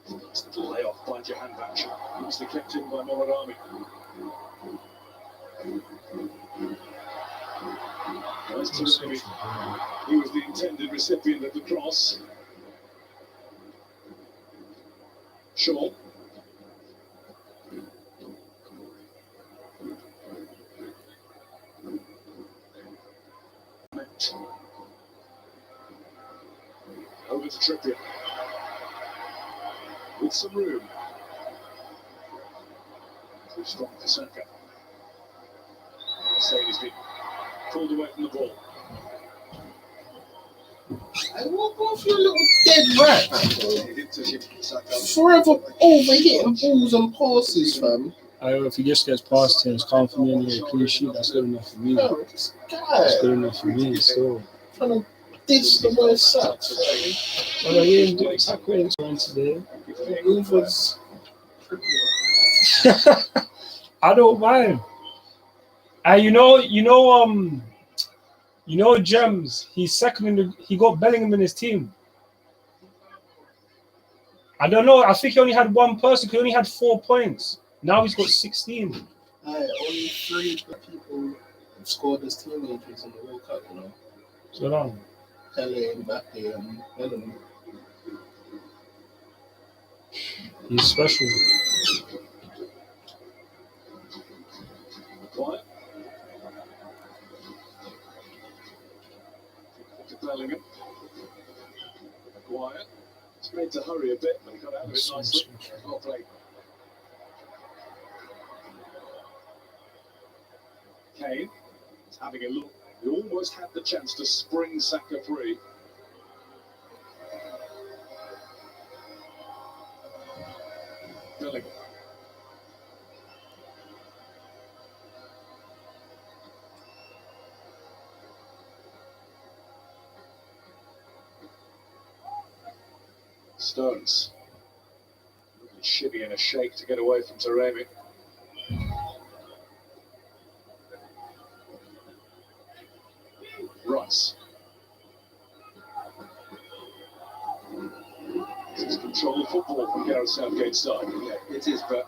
Nice little layoff by Jahanbakhsh. Nicely kept in by Molarami. Nice to Remy. He was the intended recipient of the cross. Shaw. Over to Trippier. With some room. Too strong for Saka. Saying he's been pulled away from the ball. Hey, what off your little dead rat? He did touch him, Saka. Forever overhitting balls and passes, fam. If he just gets past him, it's calm for me anyway. Clean sheet, that's good enough for me. No, this guy That's good enough for me. So, trying to diss the boy sucks. well, he didn't do exactly what he went today. Move was I don't mind. Gems. He's second in the. He got Bellingham in his team. I don't know. I think he only had one person. He only had 4 points. Now he's got 16. only 3 people have scored as teenagers in the World Cup, you know. So long. Pele, Mbappe, and Bellingham. He's special. Quiet. To Bellingham. Quiet. It's made to hurry a bit, but he got out of it nicely. Well played. Kane is having a look. He almost had the chance to spring Saka free. Bellingham. Stones. Shimmy and a shake to get away from Taremi. Rice. This is controlled football from Gareth Southgate's side. Yeah, it is, but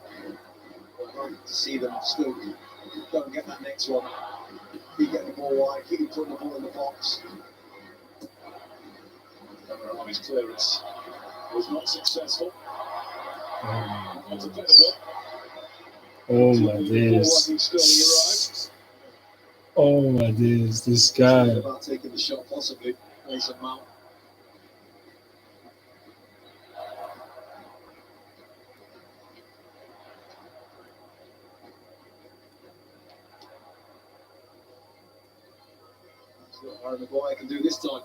I'd like to see them still go and get that next one. Keep getting the ball wide, keep putting the ball in the box. His clearance was not successful. That's a better one. Oh my days. Oh my days, this guy. About taking the shot, possibly. Mason Mount. That's what Harry Maguire can do this time.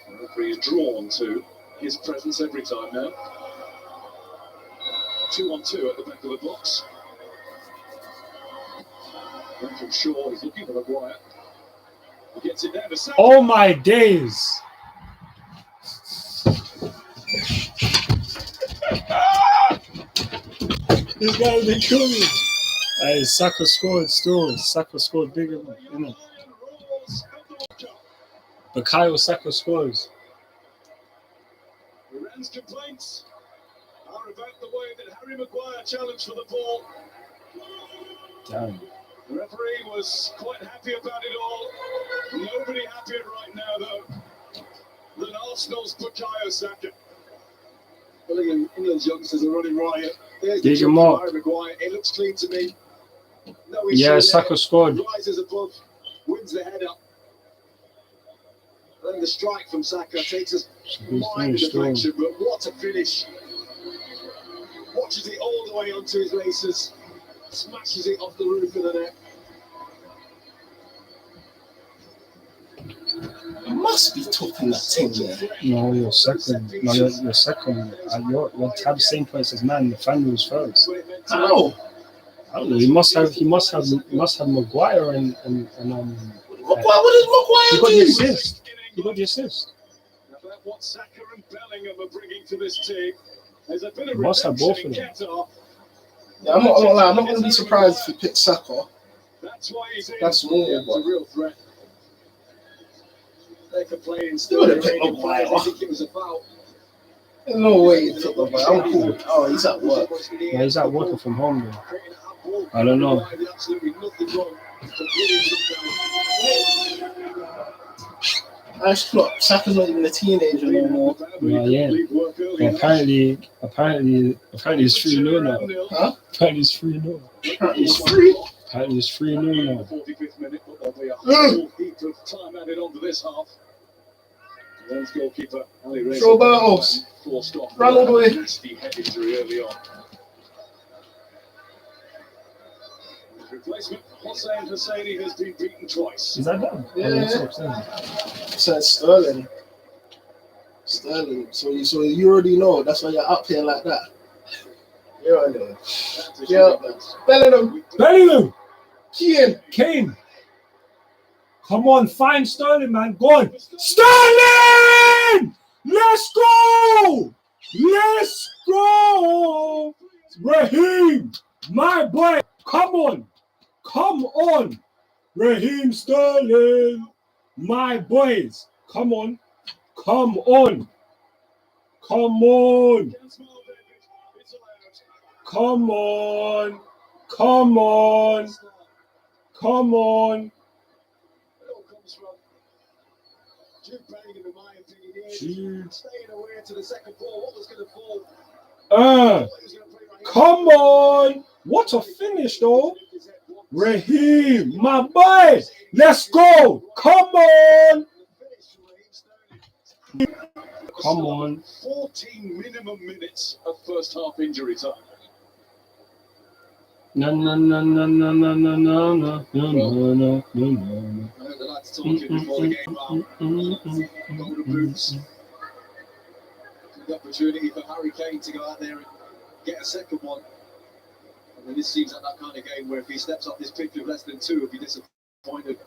The referee is drawn to his presence every time now. 2-on-2 at the back of the box. And from Shaw, he's looking for Maguire. He gets it down to Saka. Oh my days. This guy will kill me. Hey, Saka scored still. Saka scored bigger, innit? Bukayo Saka scores. Iran's complaints are about the way that Harry Maguire challenged for the ball. Damn. The referee was quite happy about it all. Nobody happier right now, though, than Arsenal's Bukayo Saka. Well, England's youngsters are running riot. There's Dig the him jump up. from Harry Maguire. It looks clean to me. No issue Yeah, there. Saka scored. Rises above, wins the header. And then the strike from Saka takes us Good minor finish, deflection, but what a finish. Watches it all the way onto his laces, smashes it off the roof of the net. You must be top in that team, yeah. No, you're second. No, you're second. You're have the same points as man. The family was first. How? I don't know. He must have Maguire and What does He got Maguire the do? assist. He got the assist. About what Saka and Bellingham are bringing to this team. There's a bit of Must have both of them. Qatar. Yeah, I'm not gonna lie, I'm not gonna be surprised if he picks Saka. That's why he's in. That's more, It's a but real threat. They're complaining You still. would've They're picked raging Maguire. fires. They think it was a foul. there's no way he took Maguire. I'm cool. Oh, he's at work. Yeah, he's out working from home though. I don't know. Absolutely nothing wrong. It's a brilliant Actually, look, Saka's not even a teenager no more. No, yeah. But apparently it's 3-0 now. Huh? Apparently it's 3-0. Apparently he's free. Apparently it's 3-0 now. 45th minute, but there'll be a whole heap of time added on to this half. Lens goalkeeper Ali Reza Robertos. forced off Run all the way. nasty head injury early on. His replacement, Hossein Hosseini, has been beaten twice. Is that done? Yeah. Oh, that's what I'm saying. So it's Sterling. So you already know. That's why you're up here like that. You already know. Yeah. Bellingham! Kian. Kane! Come on, find Sterling, man. Go on. Sterling! Let's go! Let's go! Raheem, my boy. Come on. Come on. Raheem Sterling. My boys. Come on. Come on. Come on. Come on. Come on. Come on. Jude Bellingham, in my opinion, Jude. staying away to the second ball. What was going to fall? Come on. What a finish, though. Raheem, my boy. Let's go. Come on. Come on. 14 minimum minutes of first half injury time. No. I heard the lads talking before the game about golden boots. The opportunity for Harry Kane to go out there and get a second one. I mean, this seems like that kind of game where if he steps up this pitch with less than two, he'll be disappointed.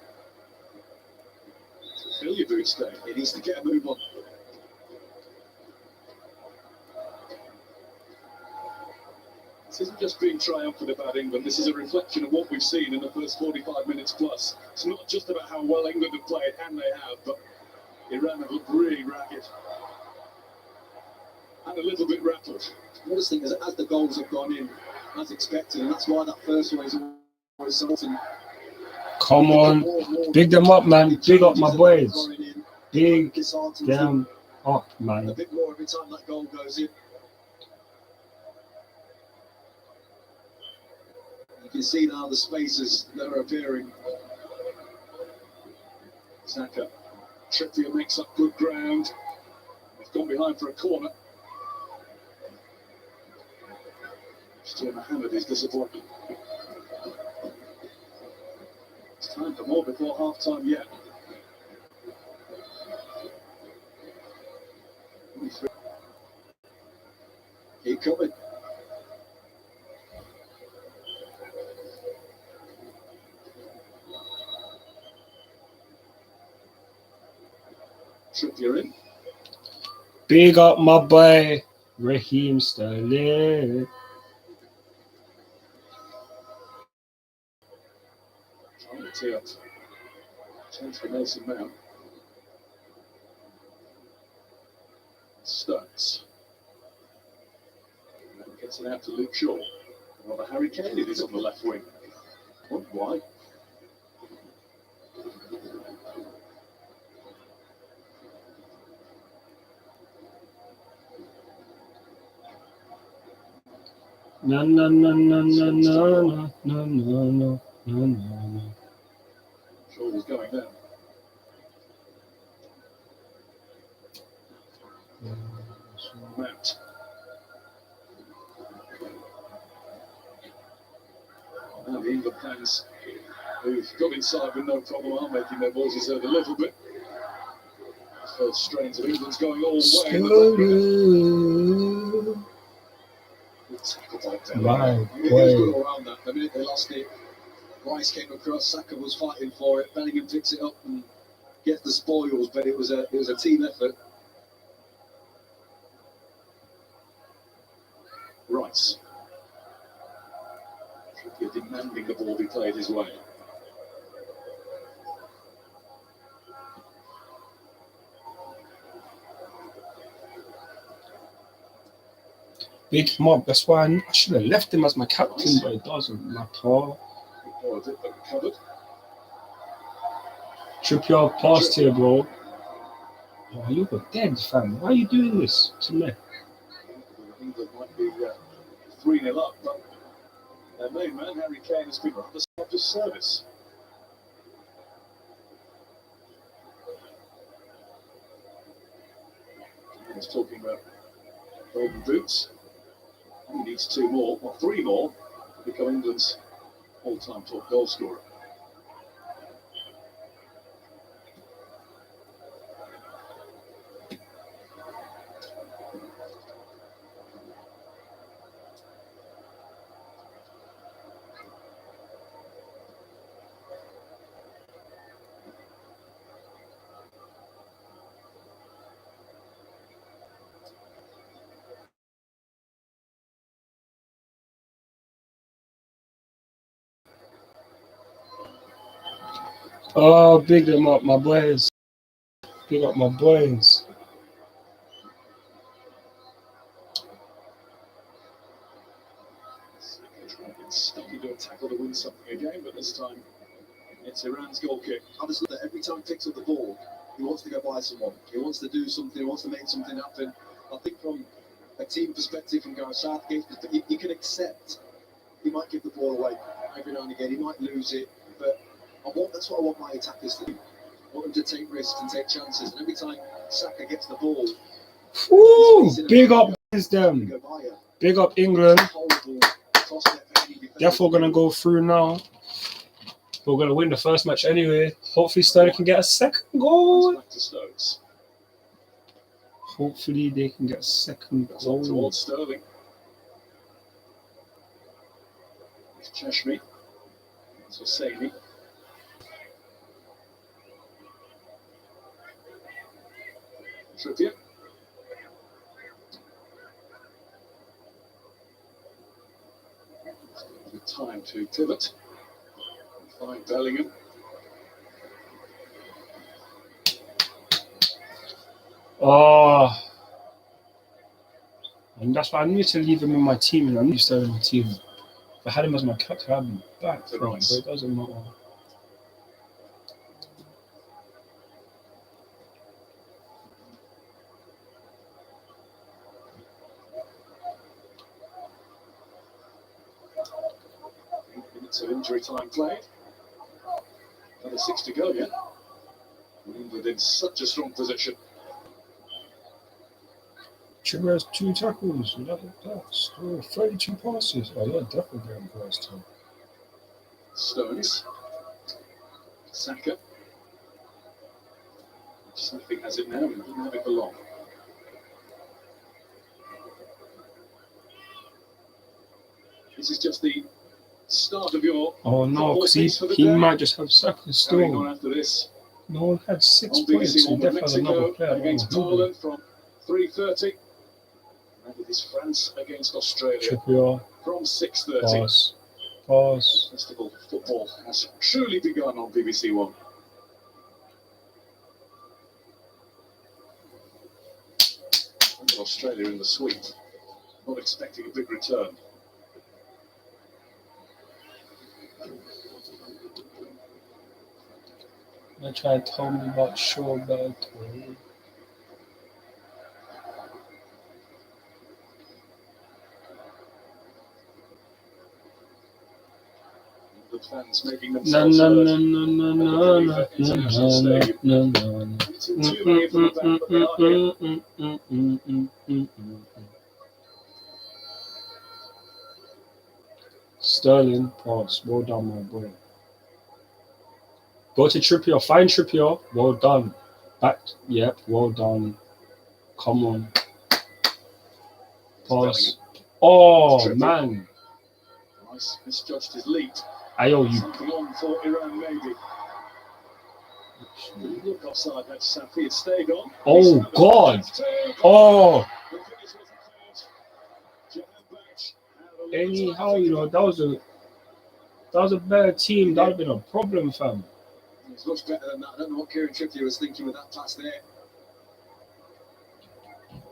Fill your boots, Dave. He needs to get a move on. This isn't just being triumphant about England. This is a reflection of what we've seen in the first 45 minutes plus. It's not just about how well England have played, and they have, but Iran have looked really ragged and a little bit rattled. The worst thing is, as the goals have gone in, as expected, and that's why that first one is always something. Come on. Big them up, man. Big up my boys. Big them up, A man. bit more every time that goal goes in. You can see now the spaces that are appearing. Saka. Trippier makes up good ground. He's gone behind for a corner. Stuart Mohammed is disappointed. It's time for more before half time yet. Keep coming. Trippier in. Big up my boy, Raheem Sterling. Trying to tee up. Chance for Nelson Mount. Stones. And gets it out to Luke Shaw. Rather Harry Kane it is on the left wing. Wonder why. No, no, no, no, no, no, no, no, no, no, no. Shaw was going down. Mount. Now the England fans who've got inside with no problem are making their voices heard a little bit. The first strains of England's going all the way. My It was boy. good all around that. The minute they lost it, Rice came across, Saka was fighting for it, Bellingham picks it up and gets the spoils, but it was a team effort. Rice. Trippier demanding the ball be played his way. Big him up. That's why I should have left him as my captain, but it doesn't matter. Ball a bit but recovered. Trippier past here, bro. Oh, you were dead, fam. Why are you doing this to me? England might be 3-0 up, but their main man, Harry Kane, has been rather stopped his service. He's talking about golden boots. He needs 2 more, or 3 more, to become England's all-time top goal scorer. Oh, big them up, my boys. Big up my boys. Stuck into a tackle to win something again, but this time it's Iran's goal kick. I just look at every time he picks up the ball, he wants to go by someone. He wants to do something. He wants to make something happen. I think from a team perspective, from Gareth Southgate's perspective, he can accept he might give the ball away every now and again. He might lose it, but that's what I want my attackers to do. I want them to take risks and take chances. And every time Saka gets the ball, Woo! Big up them. go by her. Big up England. Horrible prospect for any defender. Therefore, we're going to go through now. We're going to win the first match anyway. Hopefully, Sterling can get a second goal. Back to Stones. Hopefully, they can get a second Up goal. towards Sterling. It's Cheshmi. It's Hosseini. Trippier. With time to pivot. Find Bellingham. Oh, and that's why I needed to leave him in my team, and I knew Sterling in my team. If I had him as my captain, I'd be back. To But Rice. it doesn't matter. Minutes of injury time played. Another 6 to go, yeah. England in such a strong position. Trigger has 2 tackles. That's 32 passes. Oh, yeah, definitely getting past him. Stones. Saka. Something has it now, he didn't have it for long. This is just the start of your Oh, no, because piece for the he day. might just have Saka Carrying on still. after this. No one had 6 On points. BBC So One he with definitely has another Mexico player. against Oh, Poland from 3:30. And it is France against Australia Trippier, from 6:30. pass. Festival football has truly begun on BBC One. And Australia in the sweep. Not expecting a big return. They tried to tell me about Shawberg. The fans making No, themselves no, heard. no, no, no, no, no, International no, Stadium. no, no, no. Too many from the back, but they are here. Sterling, pass. Well done, my boy. Go to Trippier. Find Trippier. Well done. Back. Yep. Well done. Come on. Pass. Oh, man. Rice misjudged his lead. Ayo, you. Something on for Iran, maybe. Look offside, that's Safi. It stayed on. Oh, God. Oh. Anyhow, you know, that was a better team. That would have been a problem, fam. It's much better than that. I don't know what Kieran Trippier was thinking with that pass there.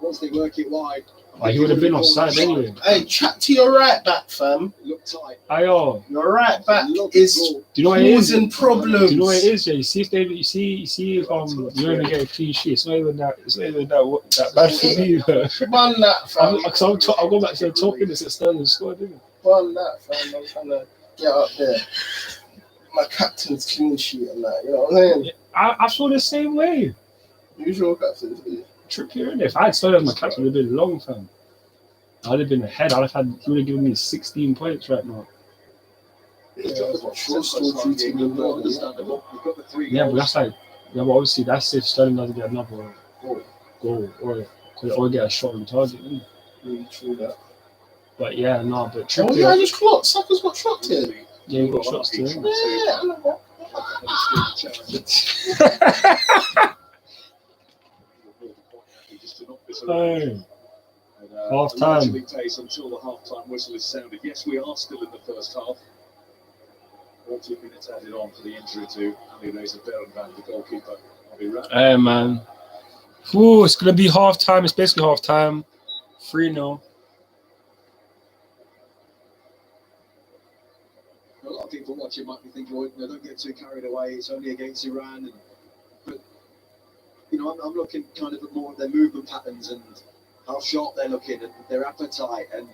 Once they work it wide, He would have been offside anyway. Hey, chat to your right back, fam. look tight. Ayo. Your right back is Do you know what it is? causing problems. Do you know what it is, Jay? You see if they, you see if you're gonna get a clean sheet. It's not even that. It's not even that bad for me. Run that, fam. I'll go back to the top minutes at Sterling scored, didn't it? Run that, fam. I'm trying to get up there. My captain's clean sheet and that. You know what I'm saying? I feel the same way. Usual captain. Trippier, if I had Sterling as my captain, it would have been long, fam. I'd have been ahead. He would have given me 16 points right now. Understandable. We've got the 3 Yeah, but goals. that's like, but obviously that's if Sterling doesn't get another goal or get a shot on target, isn't it? Really true that. But yeah, no, but Oh yeah, I Trippier, just clocked. Saka's got shot here. yeah, he got shots too. Innit? Yeah, I know Hey, half time. Allegedly pace until the half-time whistle is sounded. Yes, we are still in the first half. 40 minutes added on for the injury to Ali Reza Berenband, the goalkeeper of Iran. Hey, man. Ooh, it's gonna be half time. It's basically half time. 3-0. A lot of people watching might be thinking, well, don't get too carried away. It's only against Iran. But I'm looking kind of at more of their movement patterns and how sharp they're looking and their appetite. And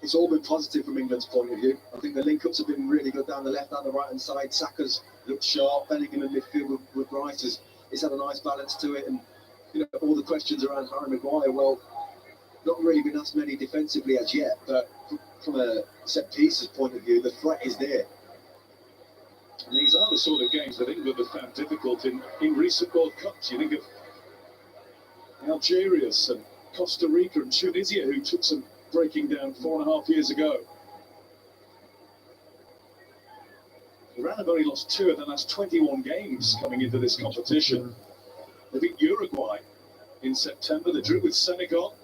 it's all been positive from England's point of view. I think the link-ups have been really good down the left and the right-hand side. Saka's looked sharp. Bellingham in midfield with Rice has had a nice balance to it. And all the questions around Harry Maguire, well, not really been asked many defensively as yet, but from a set pieces point of view, the threat is there. And these are the sort of games that England have found difficult in recent World Cups. You think of Algeria and Costa Rica and Tunisia, who took some breaking down 4.5 years ago. Iran have only lost 2 of the last 21 games coming into this competition. They beat Uruguay in September. They drew with Senegal.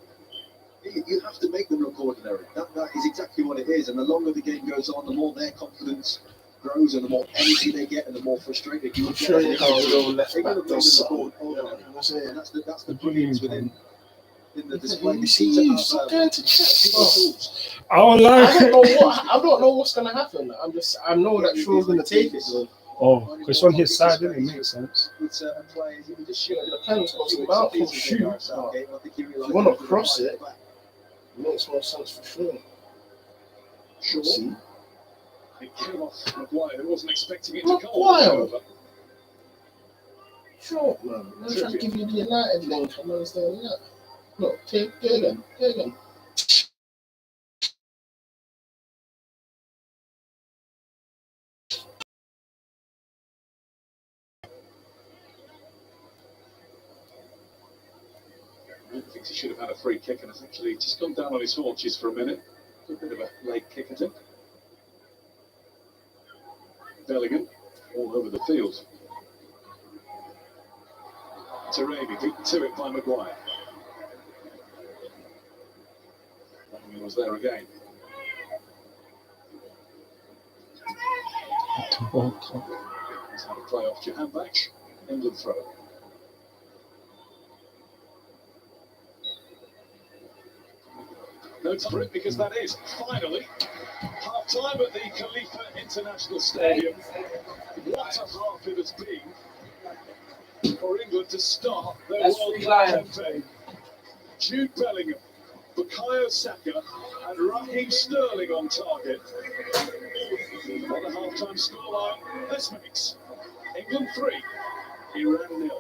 You have to make them look ordinary. That is exactly what it is. And the longer the game goes on, the more their confidence grows and the more energy they get and the more frustrated you I'm get. sure you how your left They're back going to does the something. ball ordinary. I'm saying. And that's the brilliance within the display. You They see, seem to stop have going to check. tools. I don't like. I don't know what's gonna happen. I know that Shaw's gonna take it. So. Oh, because it's on his side, didn't it? Makes sense. With certain players, you can just shoot The pen's got some mouth for shoot. If you want to cross it, it makes more sense for sure. Sure. See? It came off Maguire, who wasn't expecting it to Maguire? go over. Sure, man. I'm trying to give you the United link. I'm understanding that. Look, take again. He thinks he should have had a free kick and has actually just gone down on his haunches for a minute. A bit of a late kick, I think. Bellingham all over the field. Taremi beaten to it by Maguire. Bellingham was there again. He's had a play off Jahanbach. England throw. No time for it because that is finally half time at the Khalifa International Stadium. What a half it has been for England to start their World Cup campaign. Jude Bellingham, Bukayo Saka, and Raheem Sterling on target. On the half-time scoreline, this makes England 3, Iran 0.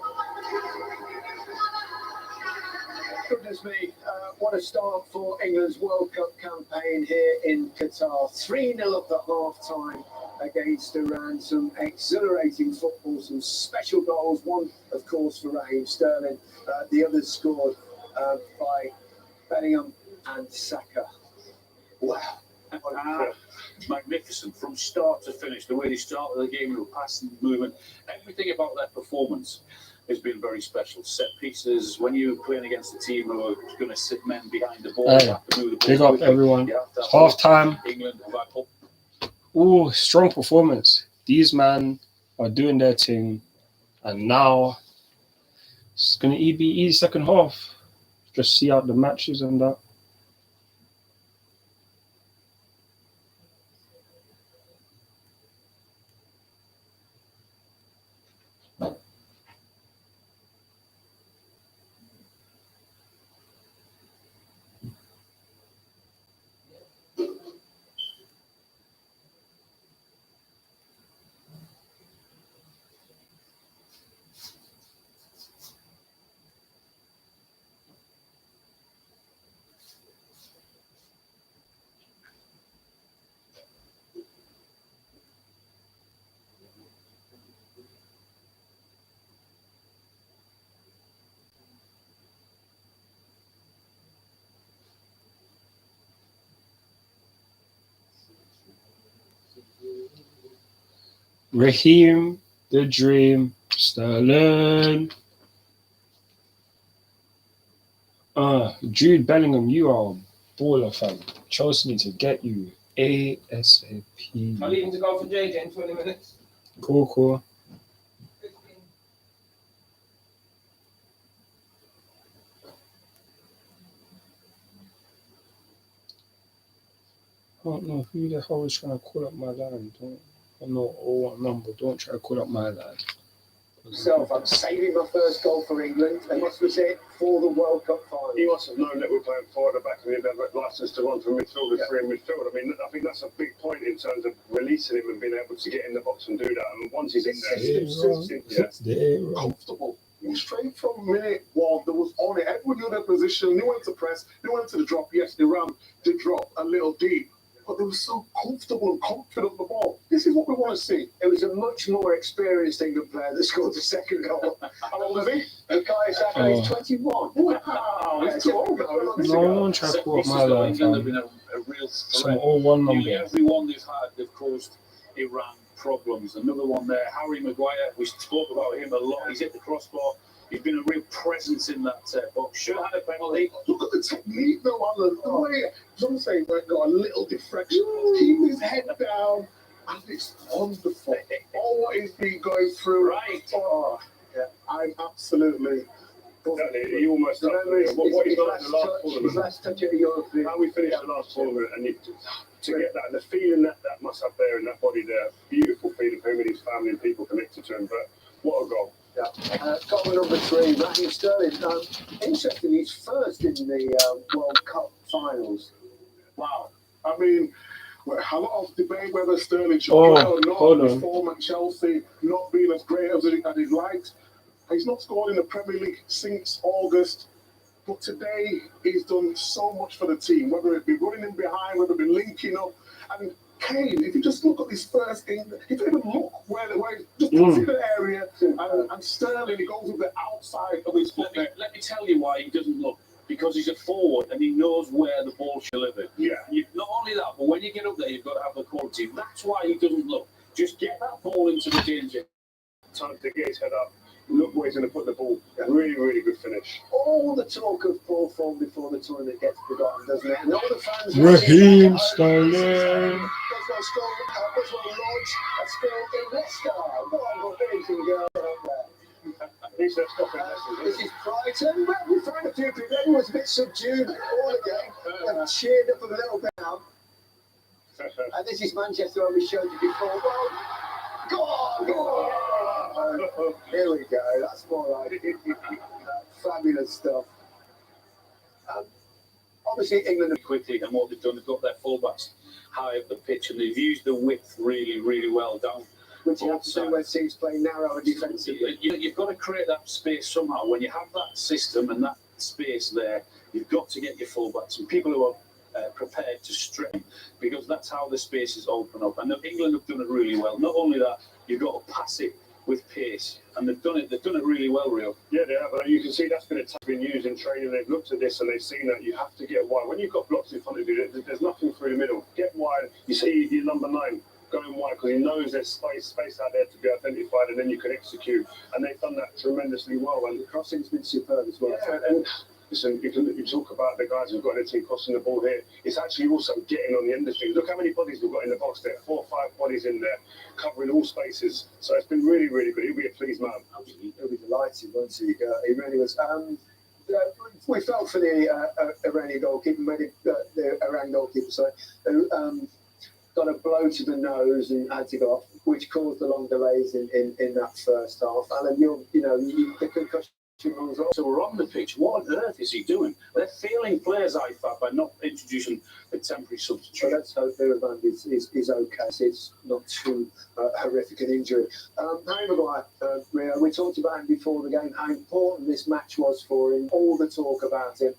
Goodness me, what a start for England's World Cup campaign here in Qatar. 3-0 up at half-time against Iran. Some exhilarating football, some special goals. One, of course, for Raheem Sterling. The others scored by Bellingham and Saka. Wow. Magnificent from start to finish. The way they started the game, the passing, movement, everything about their performance has been very special. Set pieces, when you're playing against a team who are going to sit men behind the ball, have to move the ball Big up quickly. everyone. It's Half time. England, Liverpool. Ooh, strong performance. These men are doing their thing, and now it's gonna be easy second half. Just see out the matches and that. Raheem, the Dream, Sterling. Jude Bellingham, you are a baller, fam. Chelsea need to get you ASAP. I'll leave him to go for JJ in 20 minutes. Cool. I don't know who the hell is trying to call up my line. I know all number. Don't try to call up my line. Myself, I'm saving my first goal for England, and this was it for the World Cup final. He must have known that we're playing forward at the back and he'd have a licence to run from midfield to free in midfield. I mean, I think that's a big point in terms of releasing him and being able to get in the box and do that. And once he's in there, comfortable. Straight from minute one, there was on it. Everyone knew their position, knew when to press, knew when to drop. Yes, Iran did drop a little deep, but they were so comfortable and confident on the ball. This is what we want to see. It was a much more experienced England player that scored the second goal. How old is he? Bukayo Saka is 21. Wow, he's too old now. No one try to call up my line, England have fam. been a real Some threat. 01 Nearly number. every one they've had, they've caused Iran problems. Another one there, Harry Maguire. We spoke about him a lot. He's hit the crossbar He's been a real presence in that box. Should have had a penalty. Look at the technique, though, Alan. The way some say got a little deflection, keep his head down, and it's wonderful. All what he's been going through. Right. Oh, yeah, I'm absolutely. Exactly. He almost Remember, what he's done in his the last tournament. last touch at the European. How we finished the last tournament, and to get that, the feeling that must have there in that body there, beautiful feeling for him and his family and people connected to him. But what a goal! Yeah. Goal number 3, Raheem Sterling. Interesting, he's first in the World Cup finals. Wow. I mean, a lot of debate whether Sterling should Oh, play or not. hold His on. form at Chelsea not being as great as he'd liked. He's not scored in the Premier League since August. But today, he's done so much for the team, whether it be running in behind, whether it be linking up. And Kane, if you just look at his first game, he didn't even look where just puts in the area. And Sterling, he goes with the outside of his foot there. Let me tell you why he doesn't look. Because he's a forward and he knows where the ball should live in. Yeah. Not only that, but when you get up there, you've got to have the quality. That's why he doesn't look. Just get that ball into the danger. Time to get his head up. Look where he's going to put the ball. Really, really good finish. All the talk of poor form before the tournament gets forgotten, doesn't it? And all the fans. Raheem Sterling. Lodge, a score in Leicester. What a amazing girl up there. He's a stopping This is Brighton. Well, we found a few people. Everyone was a bit subdued before the game. They've cheered up a little bit now. And this is Manchester, where we showed you before. Well, go on, go on. Here we go. That's more like fabulous stuff. Obviously, England have Quickly, and what they've done, they've got their fullbacks high up the pitch, and they've used the width really, really well down. which you have to do when teams play narrow and defensively. You've got to create that space somehow. When you have that system and that space there, you've got to get your fullbacks and people who are prepared to stretch, because that's how the spaces open up. And England have done it really well. Not only that, you've got to pass it with pace, and they've done it really well, Rio. Yeah, they have. You can see that's been used in training. They've looked at this and they've seen that you have to get wide. When you've got blocks in front of you, there's nothing through the middle. Get wide. You see your number 9 going wide because he knows there's space out there to be identified, and then you can execute. And they've done that tremendously well. And The crossing's been superb as well. yeah, and listen, you talk about the guys who've got their team crossing the ball here. It's actually also getting on the end of things. Look how many bodies we've got in the box there. 4 or 5 bodies in there, covering all spaces. So it's been really, really good. He'll be a pleased man. He'll be delighted, won't he? He really was. We felt for the Iranian goalkeeper, the Iran goalkeeper, sorry, who got a blow to the nose and had to go off, which caused the long delays in that first half. And the concussion rules are So we're on the pitch. What on earth is he doing? They're failing players, I thought, by not introducing a temporary So substitute. let's hope Irvan is okay. So it's not too horrific an injury. Harry Maguire, we talked about him before the game, how important this match was for him, all the talk about him.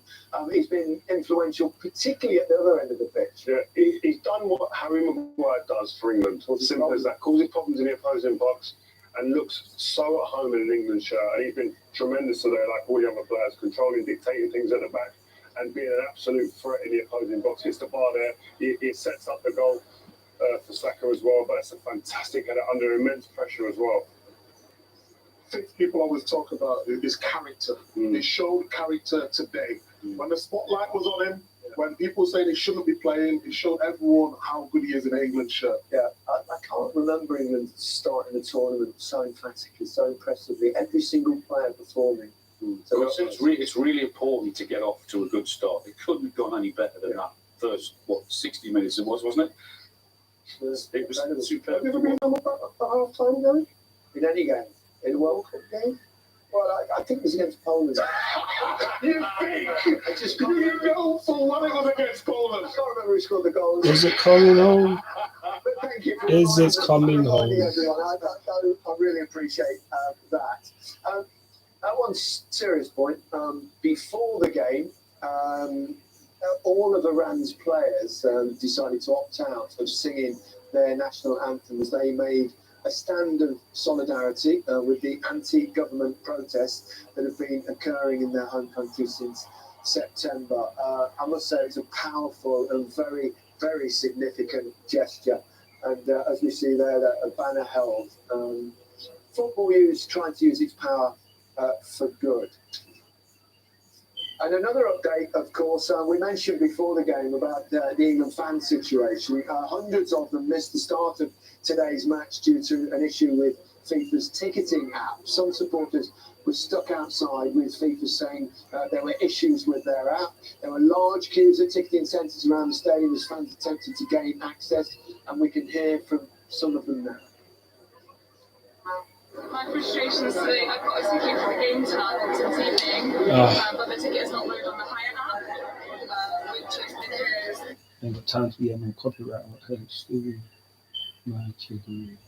He's been influential, particularly at the other end of the pitch. Yeah, he's done what Harry Maguire does for England. Simple as that. Causes problems in the opposing box and looks so at home in an England shirt. And he's been tremendous today, like all the other players, controlling, dictating things at the back and being an absolute threat in the opposing box. Hits the bar there. He sets up the goal for Saka as well. But it's a fantastic header under immense pressure as well. I think people always talk about his character. He showed character today. When the spotlight was on him, when people say they shouldn't be playing, he showed everyone how good he is in an England shirt. Yeah, I can't remember England starting the tournament so emphatically, so impressively. Every single player performing. So it's really important to get off to a good start. It couldn't have gone any better than that first, 60 minutes it was, wasn't it? It was superb. Have you ever been on a half-time game? In any game, in a World Cup game. Well, I think it was against Poland. You think? You know full well it was against Poland. I can't remember who scored the goals. Is it coming home? But thank you for Is it coming reminding home? everyone. I really appreciate that. At one serious point, before the game, all of Iran's players decided to opt out of singing their national anthems. They made a stand of solidarity with the anti-government protests that have been occurring in their home country since September. I must say it's a powerful and very, very significant gesture. And as we see there, a banner held. Football trying to use its power for good. And another update, of course, we mentioned before the game about the England fan situation. Hundreds of them missed the start of today's match due to an issue with FIFA's ticketing app. Some supporters were stuck outside with FIFA saying there were issues with their app. There were large queues at ticketing centres around the stadium as fans attempted to gain access, and we can hear from some of them now. My frustration is today I've got a ticket for the game time this evening, but the ticket is not loaded on the hire app, which is Ain't got time to be having copyright on her story. My kiddies.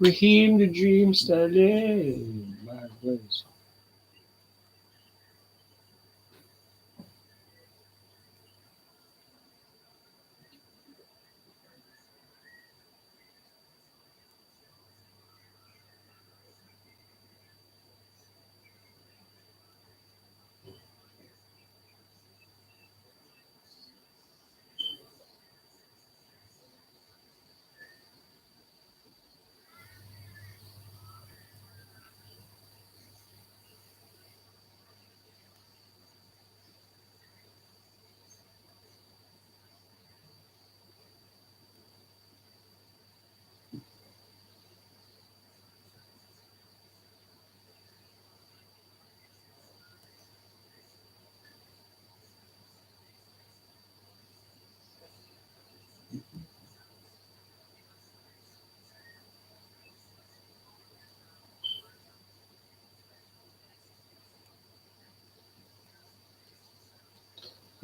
Raheem the Dream Sterling. My words.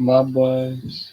My boys.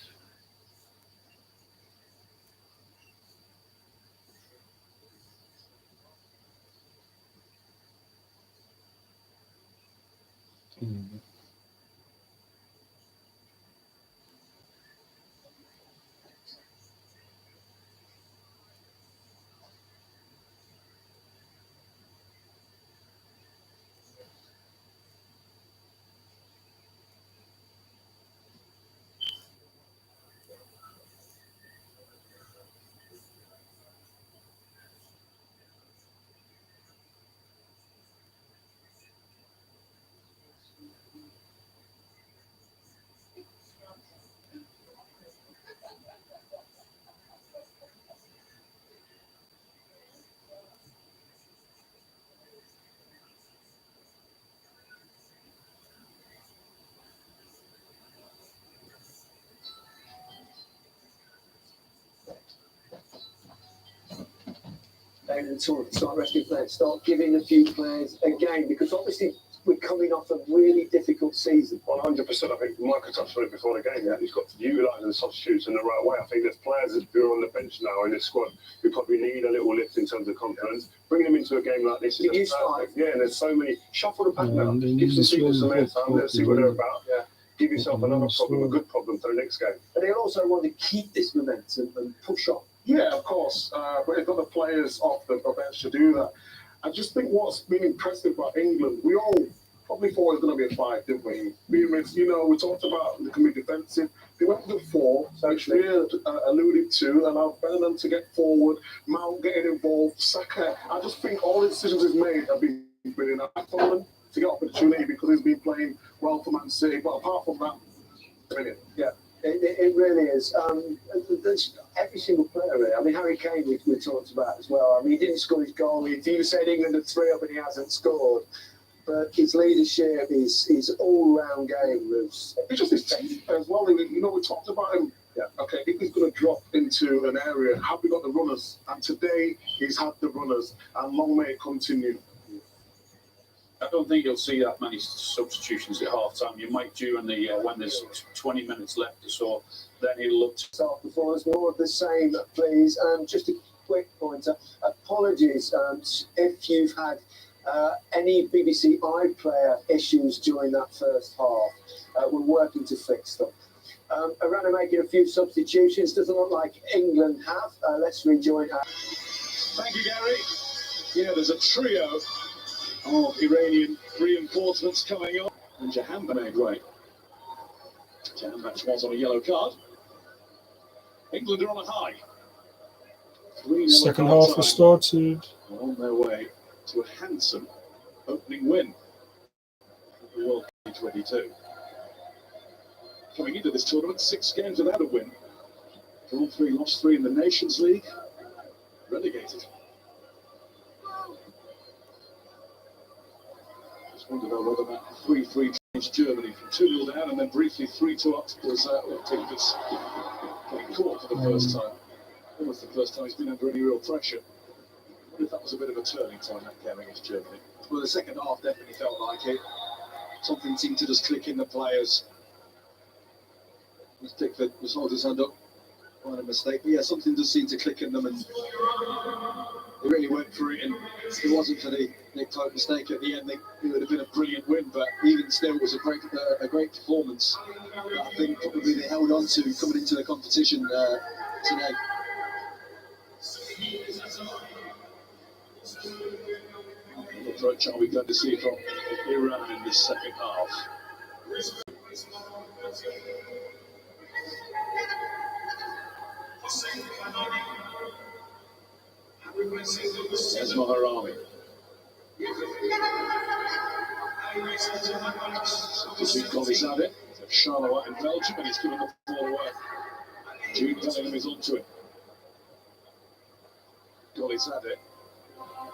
And start resting players, start giving a few players a game, because obviously we're coming off a really difficult season. 100%. I think Michael touched on it before the game. Yeah, he's got to utilise the substitutes in the right way. I think there's players who are on the bench now in this squad who probably need a little lift in terms of confidence. Bringing them into a game like this is perfect. Yeah, and there's so many. Shuffle the pack now. Give some people some airtime. Let's see what they're about. Yeah. Give yourself another problem, a good problem for the next game. And they'll also want to keep this momentum and push on. Yeah, of course. But they've got the players off the bench to do that. I just think what's been impressive about England, we all probably thought it was going to be a fight, didn't we? We talked about they can be defensive. They went to 4, which they alluded to, and I've better them to get forward, Mount getting involved, Saka. I just think all the decisions he's made have been brilliant. I told him to get opportunity because he's been playing well for Man City, but apart from that, brilliant. Yeah. It really is. There's every single player there. I mean, Harry Kane, we talked about as well. I mean, he didn't score his goal. If you said England had 3 up and he hasn't scored, but his leadership, his all-round game was. It's just his technique as well. We talked about him. Yeah. Okay, if he's going to drop into an area, have we got the runners? And today he's had the runners, and long may it continue. I don't think you'll see that many substitutions at half time. You might during the when there's 20 minutes left or so. Then he'll look to start performance. More of the same, please. Just a quick pointer. Apologies if you've had any BBC iPlayer issues during that first half. We're working to fix them. Iran are making a few substitutions. Doesn't look like England have. Let's rejoin her. Thank you, Gary. Yeah, there's a trio of Iranian reinforcements coming on. And Jahan made way. Jahan was on a yellow card. England are on a high. Second half has started. On their way to a handsome opening win of the World Cup 2022. Coming into this tournament, 6 games without a win. Drawn 3, lost 3 in the Nations League. Relegated. Just wondered whether that 3-3 changed Germany from 2-0 down and then briefly 3-2 up was Tinkers getting caught for the first time. Almost the first time he's been under any real pressure. I wonder if that was a bit of a turning point, that game against Germany. Well, the second half definitely felt like it. Something seemed to just click in the players. Pickford was holding his hand up, quite a mistake. But yeah, something just seemed to click in them, and they really went for it. And if it wasn't for the Nick Pope mistake at the end, it would have been a brilliant win. But even still, it was a great performance that I think probably they held on to coming into the competition today. What approach are we going to see from Iran in this second half? There's Maharami. To see Golizade, Charleroi in Belgium, and he's given the ball away. Jude Bellingham is onto it. Golizade.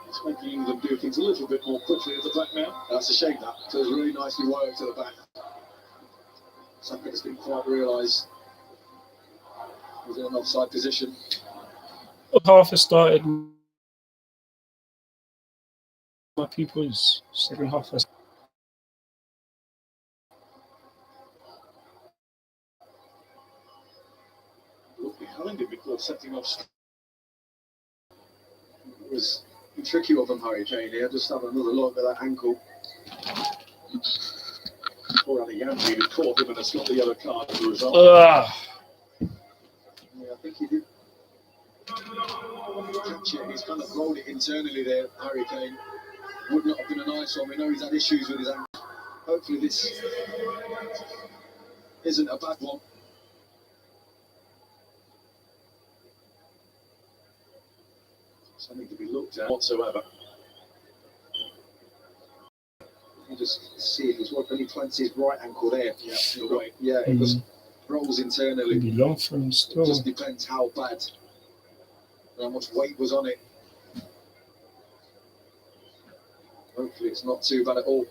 It's making England do things a little bit more quickly at the back now. That's a shame, that. So it was really nicely worked to the back. Something that's didn't quite realise he was in an offside position. Half has started. My people's second half has. Look behind him before setting off. It was tricky of him, Harry Kane here. Just have another look at that ankle. Poor Ali Yambi, who caught him and has got the yellow card as a result. Yeah, I think he did catch it. He's kind of rolled it internally there, Harry Kane. Would not have been a nice one. We know he's had issues with his ankle. Hopefully this isn't a bad one. Something to be looked at whatsoever. You just see it was when he clenched his right ankle there. Yeah, you're right. Yeah, it just rolls internally. Maybe long for him still. It just depends how bad and how much weight was on it. Hopefully it's not too bad at all.